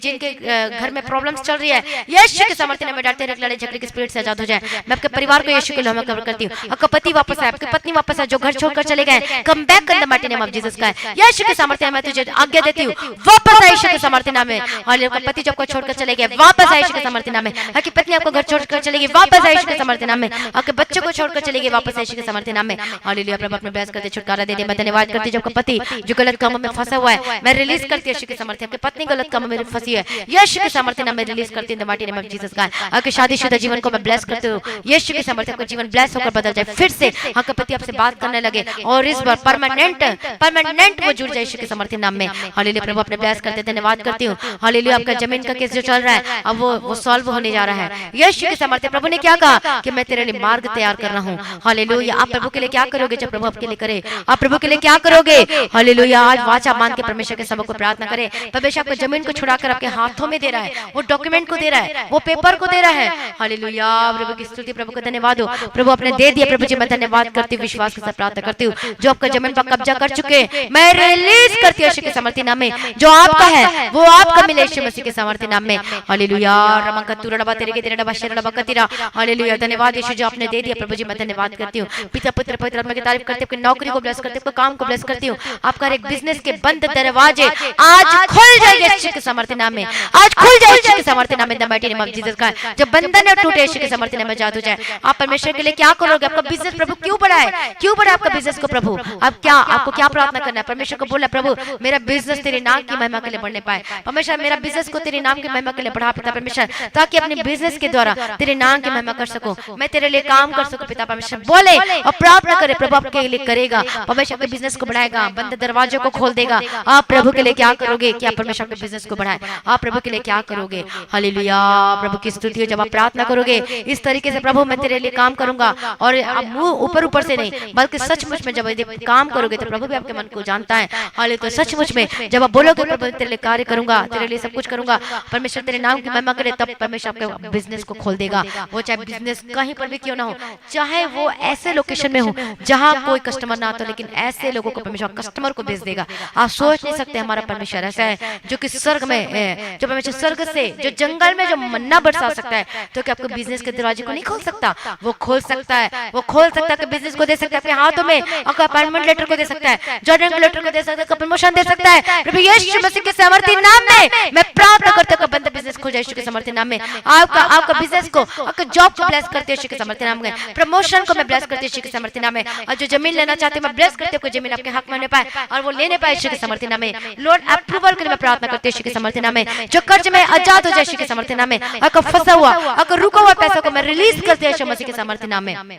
घर में प्रॉब्लम्स चल रही है, यीशु के सामर्थ्य नाम में डांटते लड़ाई झगड़े के स्पिरिट से आजाद हो जाए। मैं आपके परिवार को यीशु के नाम में कवर करती हूं। आपका पति वापस आए, आपकी पत्नी वापस आए, जो घर छोड़कर चले गए, come back in the mighty name of Jesus का। यीशु के सामर्थ्य में तुझे आज्ञा देती हूं, वापस आ यीशु के सामर्थ्य नाम में। हालेलुया पति जब को छोड़कर चले गए, वापस आए यीशु के सामर्थ्य नाम में। आपकी पत्नी आपको घर छोड़कर चलेगी, वापस आए यीशु के सामर्थ्य नाम में। आपके बच्चों को छोड़कर चलेगी, वापस आए यीशु के सामर्थ्य नाम में। हालेलुया प्रभु अपने ब्लेस करते, छुटकारा दे दे। मैं धन्यवाद करती हूं जब पति जो गलत कामों में फंसा हुआ है, मैं रिलीज करती हूं यीशु के सामर्थ्य। आपकी पत्नी गलत कामों में फंसी है, यीशु के सामर्थ्य नाम में रिलीज करती हूं the mighty name of Jesus का। आपके शादीशुदा जीवन को मैं ब्लेस करती हूं, यीशु के सामर्थ्य आपका जीवन ब्लेस होकर बदल जाए, फिर से आपका पति आपसे बात करने लगे और इस बार परमानेंट वो जुड़ जाए यीशु के सामर्थ्य नाम में। हालेलुया प्रभु अपने ब्लेस करते, धन्यवाद करती हूँ। हालेलुया, आपका जमीन का केस जो चल रहा है अब वो सॉल्व होने जा रहा है। यीशु के सामर्थ्य, प्रभु ने क्या कहा कि मैं तेरे लिए मार्ग तैयार कर रहा हूँ। हालेलुया, आप प्रभु के लिए क्या करोगे जब प्रभु आपके लिए करे? आप प्रभु के लिए क्या करोगे? हालेलुया, आज वाचा मान के परमेश्वर के समक्ष प्रार्थना करें। परमेश्वर आपको जमीन को छुड़ाकर आपके हाथों में दे रहा है, वो डॉक्यूमेंट को दे रहा है, वो पेपर को दे रहा है। हालेलुया, प्रभु की स्तुति, प्रभु का धन्यवाद हो। प्रभु आपने दे दिया, प्रभु जी मैं धन्यवाद करती हूँ, विश्वास के साथ प्रार्थना करती हूँ। जो आपका जमीन पर कब्जा कर चुके मैं रिलीज करती हूँ यीशु के सामर्थ्य नाम में। जो आपका है वो आपका मिले यीशु मसीह के सामर्थ्य नाम में। हालेलुया, रमकतुरडबा तेरे के तेरडबा शरडबा कतिरा। हालेलुया, धन्यवाद यीशु जो आपने दे दिया, प्रभु जी मैं धन्यवाद करती हूँ। पिता पुत्र पवित्र आत्मा की तारीफ करती हूँ, आपकी नौकरी को ब्लेस करती हूँ, आपका काम को ब्लेस करती हूँ। आपका एक बिजनेस के बंद दरवाजे आज खुल जाएंगे यीशु के सामर्थ्य नाम में। आज खुल जाए यीशु के सामर्थ्य नाम में, the mighty name of Jesus का। जब बंधन है टूटे यीशु के सामर्थ्य नाम में जादू जाए। आप परमेश्वर के लिए क्या करोगे? आपका बिजनेस प्रभु क्यों बढ़ाए? क्यों बढ़ाए आपका बिजनेस को प्रभु? आप क्या, आपको क्या प्रार्थना करना है? परमेश्वर को बोला प्रभु मेरा बिजनेस तेरे नाम की महिमा के लिए बढ़ने पाए। परमेश्वर मेरा बिजनेस को तेरे नाम की महिमा के लिए बढ़ा पिता परमेश्वर, ताकि अपने बिजनेस के द्वारा तेरे नाम की महिमा कर सकूं, मैं तेरे लिए काम कर सकूं। पिता परमेश्वर बोले और प्रार्थना करे, प्रभु आपके लिए करेगा। परमेश्वर के बिजनेस को बढ़ाएगा, बंद दरवाजों को खोल देगा। आप प्रभु के लिए क्या करोगे? क्या परमेश्वर के बिजनेस को बढ़ाए? आप प्रभु के लिए क्या करोगे? हालेलुया, प्रभु की स्तुति हो। जब आप प्रार्थना करोगे इस तरीके से, प्रभु मैं तेरे लिए काम करूंगा, और आप मुंह ऊपर ऊपर से नहीं बल्कि सचमुच में जब काम करोगे तो प्रभु भी आपके मन को जानता है। हालेलुया, तो सचमुच में जब आप बोलोगे प्रभु तेरे लिए कार्य करूंगा, तेरे लिए सब कुछ करूंगा, परमेश्वर तेरे नाम की महिमा करे, तब परमेश्वर आपके बिजनेस को खोल देगा। वो चाहे बिजनेस कहीं पर भी क्यों ना हो, चाहे वो ऐसे लोकेशन में हो जहां कोई कस्टमर ना आता, लेकिन ऐसे लोगों को परमेश्वर कस्टमर को भेज देगा। आप सोच नहीं सकते हमारा परमेश्वर ऐसा है जो कि स्वर्ग में, जो परमेश्वर स्वर्ग से जो जंगल में जो मन्ना बरसा सकता है, तो क्या आपको बिजनेस के दरवाजे को नहीं खोल सकता? वो खोल सकता है, वो खोल सकता है, बिजनेस को दे सकता है आपके हाथों में, आपका अपॉइंटमेंट लेटर को दे सकता है, जॉइनिंग लेटर को दे सकता है, प्रमोशन दे सकता है। प्रभु यीशु मसीह के सामर्थ्य नाम में मैं प्रार्थना करता हूं, बंद बिजनेस खुल जाए यीशु के सामर्थ्य नाम में। आपका बिजनेस को, आपका जॉब को ब्लेस करते हैं यीशु के सामर्थ्य नाम में। प्रमोशन को मैं ब्लेस करती हूं यीशु के सामर्थ्य नाम में। और जो जमीन लेना चाहते हैं मैं ब्लेस करती हूं, जमीन आपके हक में होने पाए और वो लेने पाए यीशु के सामर्थ्य नाम में। लॉर्ड अप्रूवल के लिए मैं प्रार्थना करती हूं यीशु के सामर्थ्य नाम में। जो कर्ज में आजाद हो जाए यीशु के सामर्थ्य नाम में। आपका फंसा हुआ, आपका रुका हुआ पैसा को मैं रिलीज करती हूं यीशु मसीह के सामर्थ्य नाम में।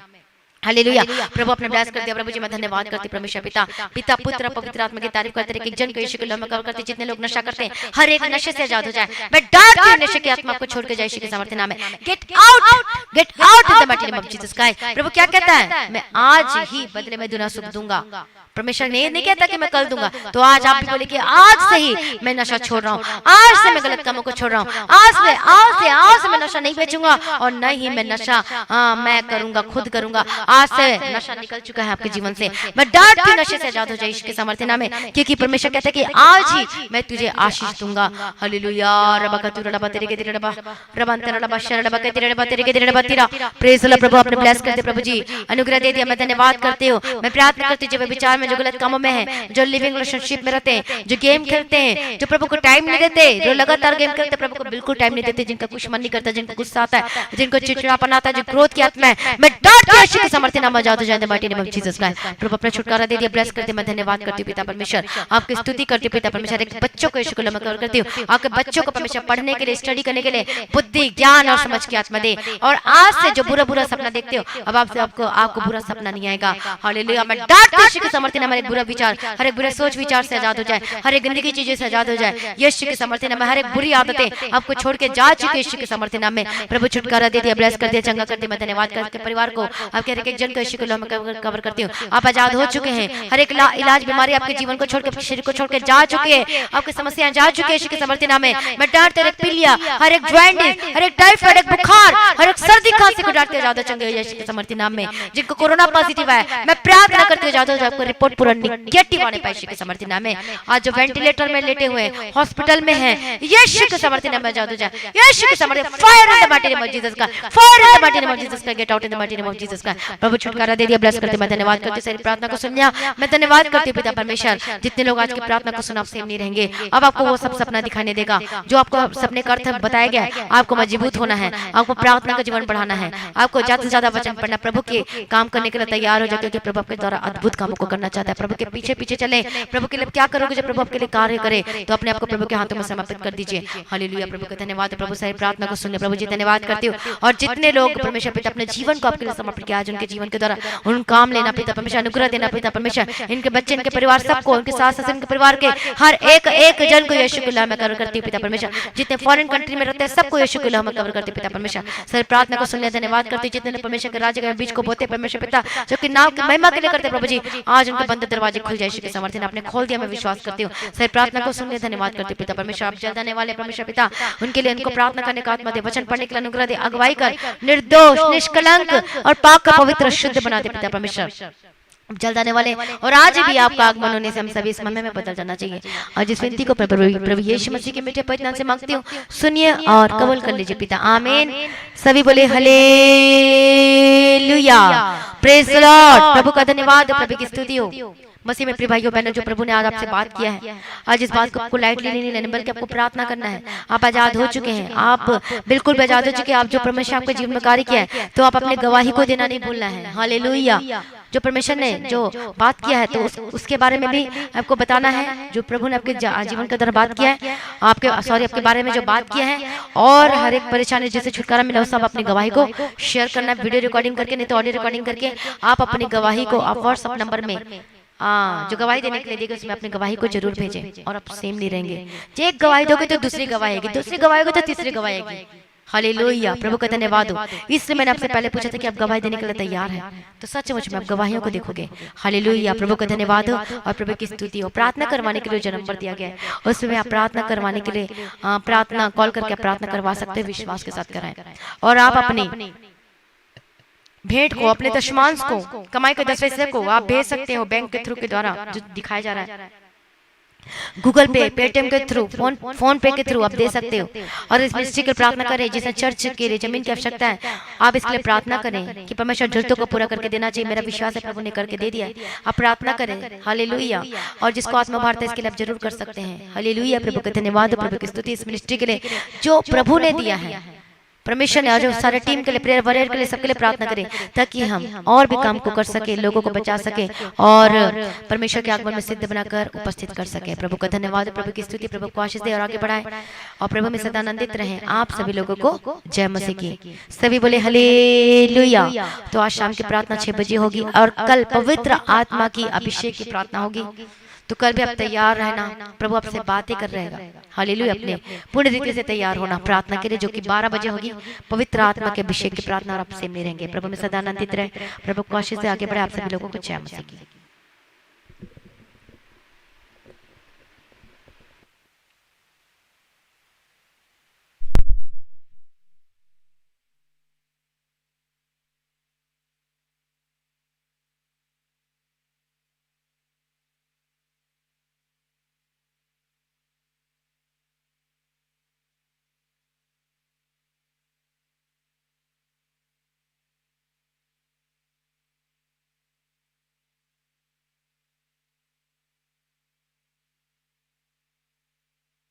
हालेलुया, प्रभु अपने ब्लेस कर दिया। प्रभु जी मैं धन्यवाद करती परमेश्वर पिता, पिता पुत्र पवित्र आत्मा की तारीफ करते रहे। जन को यीशु के नाम में कवर करते, जितने लोग नशा करते हैं हर एक नशे से आजाद हो जाए। मैं डांटती हूं नशे की आत्मा को छोड़ के जाए यीशु के सामर्थ्य नाम में। Get out in the mighty name of Jesus Christ. प्रभु क्या कहता है? मैं आज ही बदले में दुना सुख दूंगा। परमेश्वर ने नहीं कहता कि मैं कल दूंगा। तो आज आप भी बोले कि आज से ही मैं नशा छोड़ रहा हूँ, आज से मैं गलत कामों को छोड़ रहा हूँ, आज से मैं नशा नहीं बेचूंगा और न ही मैं नशा मैं करूंगा, खुद करूंगा। आज से नशा निकल चुका है आपके जीवन से। मैं डांटती हूं नशे से आजाद हो जाए यीशु के सामर्थ्य नाम में, क्योंकि परमेश्वर कहता है कि आज ही मैं तुझे आशीष दूंगा। हालेलुया, रबकतुरडबा तेरे के तेरडबा रबंतरडबा शरडबा के तेरडबा तेरे के तेरडबा तेरा। प्रेज द प्रभु अपने ब्लेस करते, प्रभु जी अनुग्रह दे दिया। मैं धन्यवाद करती हूँ। मैं प्रार्थना करती हूँ जो विचार में, जो गलत कामों में है, जो लिविंग रिलेशनशिप में रहते हैं, जो गेम खेलते हैं, जो प्रभु को टाइम नहीं देते, जो लगातार गेम खेलते प्रभु को बिल्कुल टाइम नहीं देते, जिनका कुछ मन नहीं करता, जिनको गुस्सा आता है, जिनको चिड़चिड़ापन आता है, जो क्रोध की आत्मा है, मैं डांटती हूं यीशु के सामर्थ्य नाम में आजाद हो जाए the mighty name of Jesus Christ. प्रभु अपना छुटकारा दे दिया, ब्लेस करते। मैं धन्यवाद करती हूं पिता परमेश्वर, आपकी स्तुति करती हूं पिता परमेश्वर। एक बच्चों को यीशु को नमन करती हूं, आपके बच्चों को परमेश्वर पढ़ने के लिए, स्टडी करने के लिए बुद्धि, ज्ञान और समझ की आत्मा दे। और आज से जो बुरा सपना देखते हो, अब आपको बुरा सपना नहीं आएगा। हालेलुया, मैं डांटती हूं यीशु के सामर्थ्य नाम में। हर एक बुरा विचार, हर एक बुरे सोच विचार से आजाद हो जाए, हर एक गंदगी चीजें से आजाद हो जाए यीशु के सामर्थ्य नाम में। हर एक बुरी आदतें आपको छोड़ के जा चुके यीशु के सामर्थ्य नाम में। प्रभु छुटकारा दे दिया, ब्लेस कर दिया, चंगा कर दिया। मैं धन्यवाद करके परिवार को, आपके हर एक जन को यीशु के नाम में कवर करती हूँ। आप आजाद हो चुके हैं। हर एक इलाज बीमारी आपके जीवन को छोड़ के, शरीर को छोड़ के जा चुकी है। आपकी समस्याएं जा चुकी है यीशु के सामर्थ्य नाम में। मैं डांटते हर एक पीलिया, हर एक जॉइंटिस, हर एक टाइफाइड, एक बुखार, हर एक सर्दी खांसी को डांटते ज्यादा चंगे यीशु के सामर्थ्य नाम में। जिनको कोरोना पॉजिटिव है मैं प्रार्थना करती हूँ ज्यादा आपको रिपोर्ट पूरा नेगेटिव आने पाए यीशु के सामर्थ्य नाम में। आज जो वेंटिलेटर में लेटे हुए, हॉस्पिटल में है, यीशु के सामर्थ्य नाम में आजाद हो जाए। यीशु के सामर्थ्य, fire in the mighty name of Jesus का, fire in the mighty name of Jesus का, get out in the mighty name of Jesus का। प्रभु छुटकारा दे दिया, ब्लेस करते। मैं धन्यवाद करती हूं सारी प्रार्थना को सुनिया। मैं धन्यवाद करती हूं पिता परमेश्वर, जितने लोग आज की प्रार्थना को सुना सेम नहीं रहेंगे। अब आपको वो सब सपना दिखाने देगा जो आपको सपने का अर्थ बताया गया है। आपको मजबूत होना है, आपको प्रार्थना का जीवन बढ़ाना है, आपको ज्यादा से ज्यादा वचन पढ़ना, प्रभु के काम करने के लिए तैयार हो जाए, क्योंकि प्रभु आपके द्वारा अद्भुत कामों को करना चाहता है। प्रभु के पीछे पीछे चले। प्रभु के लिए क्या करोगे जब प्रभु आपके लिए कार्य करे, तो अपने आप को प्रभु के हाथों में समर्पित कर दीजिए। हालेलुया। प्रभु का धन्यवाद। प्रभु सारी प्रार्थना को सुनिए। प्रभु जी धन्यवाद करती हूँ। और जितने लोग परमेश्वर पिता अपने जीवन को आपके लिए समर्पित किया, आज उनके जीवन के द्वारा उन काम लेना पिता परमेश्वर, अनुग्रह देना पिता परमेश्वर, इनके बच्चे, इनके परिवार, सबको, उनके सास ससुर, इनके परिवार के हर एक एक जन को यीशु के नाम में कवर करती हूँ पिता परमेश्वर। जितने फॉरेन कंट्री में रहते हैं सबको यीशु के नाम में कवर करती हूँ पिता परमेश्वर। सर प्रार्थना को सुनने धन्यवाद करती हूँ। जितने परमेश्वर के राज्य के बीच को बोते परमेश्वर पिता, जो कि नाम की महिमा के लिए करते प्रभु जी, आज उनके बंद दरवाजे खुल जाए। यीशु के समर्थन आपने खोल दिया, मैं विश्वास करती हूँ। सर प्रार्थना को सुनने धन्यवाद करती हूँ पिता परमेश्वर। आप जल्द आने वाले परमेश्वर पिता, उनके लिए उनको प्रार्थना करने का आत्मा दे, वचन पढ़ने के लिए अनुग्रह दे, अगुवाई कर, निर्दोष निष्कलंक और पाक पवित्र शुद्ध बना दे पिता परमेश्वर। जल्द आने वाले और आज भी आपका आगमन होने से हम सभी इस समय में बदल जाना चाहिए। और जिस विनती को प्रभु यीशु मसीह के मीठे पवित्र नाम से मांगती हूँ, सुनिए और कबूल कर लीजिए पिता। आमीन। सभी बोले हालेलुया, प्रेज द लॉर्ड। प्रभु का धन्यवाद, प्रभु की स्तुति हो। मसीह में प्रिय भाइयों बहनों, जो प्रभु ने आज आपसे बात किया है, आज इस बात को आपको लाइटली नहीं लेना, बल्कि आपको प्रार्थना करना है। आप आजाद हो चुके हैं, आप बिल्कुल आजाद हो चुके हैं। आप जो परमेश्वर आपके जीवन में कार्य किया है, तो आप अपने गवाही को देना नहीं भूलना है। हालेलुया। जो परमेश्वर ने जो बात किया है, तो उसके बारे में भी आपको बताना है। जो प्रभु ने आपके जीवन के द्वारा बात किया है, आपके बारे में जो बात किया है, और हर एक परेशानी जिससे छुटकारा मिला, सब अपनी गवाही को शेयर करना है। वीडियो रिकॉर्डिंग करके, नहीं तो ऑडियो रिकॉर्डिंग करके आप अपनी गवाही को आप व्हाट्सएप नंबर में जो गवाही देने के लिए देगा, उसमें अपनी गवाही को जरूर भेजें। और आप सेम नहीं रहेंगे। जो एक गवाही दोगे तो दूसरी गवाही आएगी, दूसरी गवाही होगी तो तीसरी गवाही आएगी। हालेलुया। प्रभु का धन्यवाद हो। इसलिए मैंने आपसे पहले पूछा था कि आप गवाही देने के लिए तैयार हैं, तो सचमुच में आप गवाहियों को देखोगे। हालेलुया। प्रभु का धन्यवाद हो और प्रभु की स्तुति हो। प्रार्थना करवाने के लिए जो नंबर दिया गया है, उसमें आप प्रार्थना करवाने के लिए प्रार्थना कॉल करके प्रार्थना करवा सकते हैं। विश्वास के साथ कराएं। और आप अपनी भेंट को, अपने दशमांश को, कमाई के 10% को आप भेज सकते हो बैंक के थ्रू के द्वारा, जो दिखाया जा रहा है। गूगल पे, पेटीएम के थ्रू, फोन पे के थ्रू आप दे सकते हो। और इस मिनिस्ट्री की प्रार्थना करें, जिसे चर्च के लिए जमीन की आवश्यकता है, आप इसके लिए प्रार्थना करें कि परमेश्वर जरूरतों को पूरा करके देना चाहिए। मेरा विश्वास है प्रभु ने करके दे दिया है। आप प्रार्थना करें। हालेलुया। और जिसको आत्मा भारत है, इसके लिए आप जरूर कर सकते हैं। हालेलुया। प्रभु का धन्यवाद, प्रभु की स्तुति इस मिनिस्ट्री के लिए जो प्रभु ने दिया है। परमेश्वर ने आज सारे टीम के लिए, प्रेयर वॉरियर के लिए, सबके लिए प्रार्थना करें, ताकि हम और भी काम को कर सके, लोगों को बचा सके और परमेश्वर के आगमन में सिद्ध बनाकर उपस्थित कर सके। प्रभु का धन्यवाद, प्रभु की स्तुति, प्रभु को आशीष दे और आगे बढ़ाए, और प्रभु में सदा आनंदित रहें। आप सभी लोगों को जय मसीह की। सभी बोले हालेलुया। तो आज शाम की प्रार्थना 6 बजे होगी, और कल पवित्र आत्मा की अभिषेक की प्रार्थना होगी। तो कल भी आप तैयार रहना, प्रभु आपसे बातें कर रहेगा। हालेलुया। अपने पूर्ण रीति से तैयार होना प्रार्थना के लिए, जो कि 12 बजे होगी, पवित्र आत्मा के अभिषेक की प्रार्थना। और आप सेम नहीं रहेंगे। प्रभु में सदा आनंदित रहे, प्रभु को आशीष से आगे बढ़े। आप सभी लोगों को जय मसीह की।